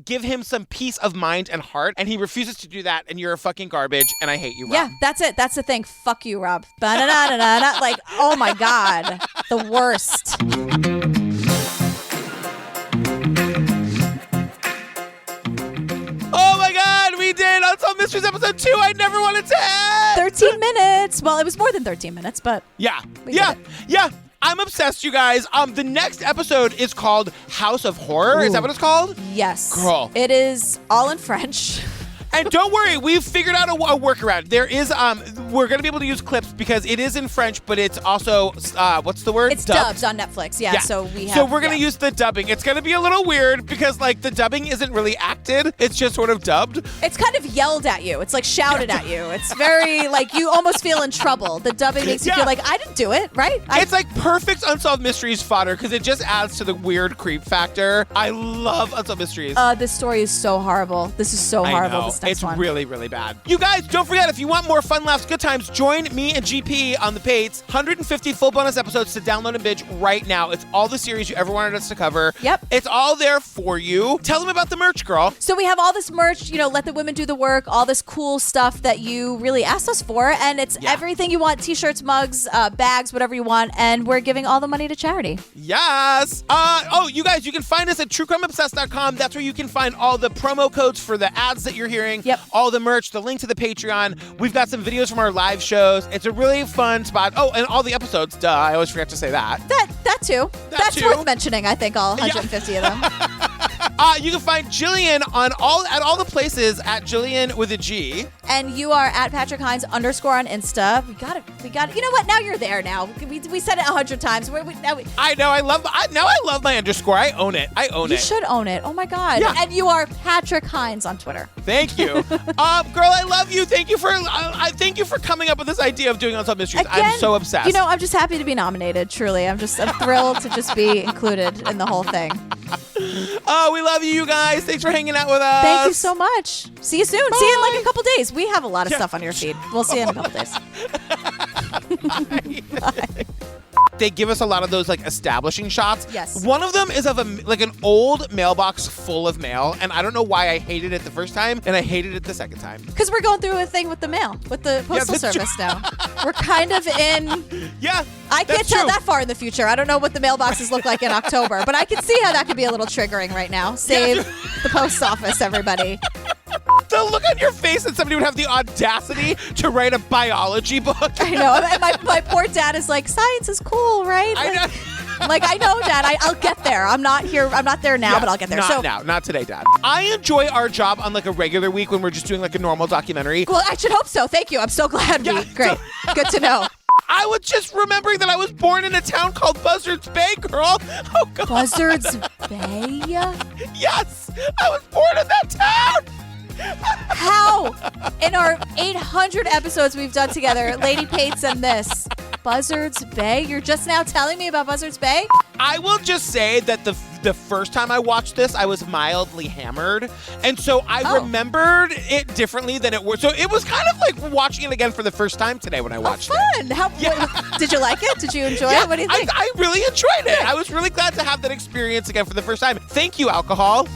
give him some peace of mind and heart, and he refuses to do that, and you're a fucking garbage, and I hate you, Rob. Yeah, that's it. That's the thing. Fuck you, Rob. Ba-da-da-da-da-da. Like, oh my God. The worst. Oh my God, we did Unsolved Mysteries episode 2. I never wanted to end. 13 minutes. Well, it was more than 13 minutes, but Yeah. we did it. I'm obsessed, you guys. The next episode is called House of Horror. Is that what it's called? Yes. Girl. It is all in French. And don't worry, we've figured out a workaround. There is, we're going to be able to use clips because it is in French, but it's also, what's the word? It's dubbed on Netflix. Yeah. So we're going to use the dubbing. It's going to be a little weird because, like, the dubbing isn't really acted. It's just sort of dubbed. It's kind of yelled at you. It's like shouted at you. It's very, like, you almost feel in trouble. The dubbing makes you feel like, I didn't do it, right? It's like perfect Unsolved Mysteries fodder because it just adds to the weird creep factor. I love Unsolved Mysteries. This story is so horrible. This is so horrible. I know. This next It's one. really, really bad. You guys, don't forget, if you want more fun, laughs, good times, join me and GP on the Pates. 150 full bonus episodes to download and binge right now. It's all the series you ever wanted us to cover. Yep. It's all there for you. Tell them about the merch, girl. So we have all this merch, let the women do the work, all this cool stuff that you really asked us for. And it's everything you want, t-shirts, mugs, bags, whatever you want. And we're giving all the money to charity. Yes. You guys, you can find us at truecrimeobsessed.com. That's where you can find all the promo codes for the ads that you're hearing. Yep. All the merch, the link to the Patreon. We've got some videos from our live shows. It's a really fun spot. Oh, and all the episodes. Duh, I always forget to say that. That too. That's too. worth mentioning, I think, all 150 of them. You can find Jillian at all the places at Jillian with a G. And you are at Patrick Hines _ on Insta. We got it. You know what? Now you're there now. We said it 100 times. I know. I love my underscore. I own it. You should own it. Oh my God. Yeah. And you are Patrick Hines on Twitter. Thank you. Girl, I love you. Thank you for coming up with this idea of doing Unsolved Mysteries. Again, I'm so obsessed. I'm just happy to be nominated, truly. I'm thrilled to just be included in the whole thing. We love you guys. Thanks for hanging out with us. Thank you so much. See you soon. Bye. See you in like a couple days. We have a lot of stuff on your feed. We'll see you in a couple days. Bye. They give us a lot of those like establishing shots. Yes. One of them is of an old mailbox full of mail, and I don't know why I hated it the first time and I hated it the second time. Because we're going through a thing with the mail, with the postal service now. We're kind of in. Yeah. I can't tell that far in the future. I don't know what the mailboxes look like in October, but I can see how that could be a little triggering right now. Save the post office, everybody. The look on your face that somebody would have the audacity to write a biology book. I know. My poor dad is like, science is cool, right? I know. I know, Dad. I'll get there. I'm not there now, but I'll get there. Not today, Dad. I enjoy our job on like a regular week when we're just doing like a normal documentary. Well, I should hope so. Thank you. I'm so glad. Great. Good to know. I was just remembering that I was born in a town called Buzzards Bay, girl. Oh, God. Buzzards Bay? Yes, I was born in that town. How? In our 800 episodes we've done together, Lady Pates and this. Buzzards Bay? You're just now telling me about Buzzards Bay? I will just say that the first time I watched this, I was mildly hammered. And so I remembered it differently than it was. So it was kind of like watching it again for the first time today when I watched it. Fun. Did you like it? Did you enjoy it? What do you think? I really enjoyed it. I was really glad to have that experience again for the first time. Thank you, alcohol.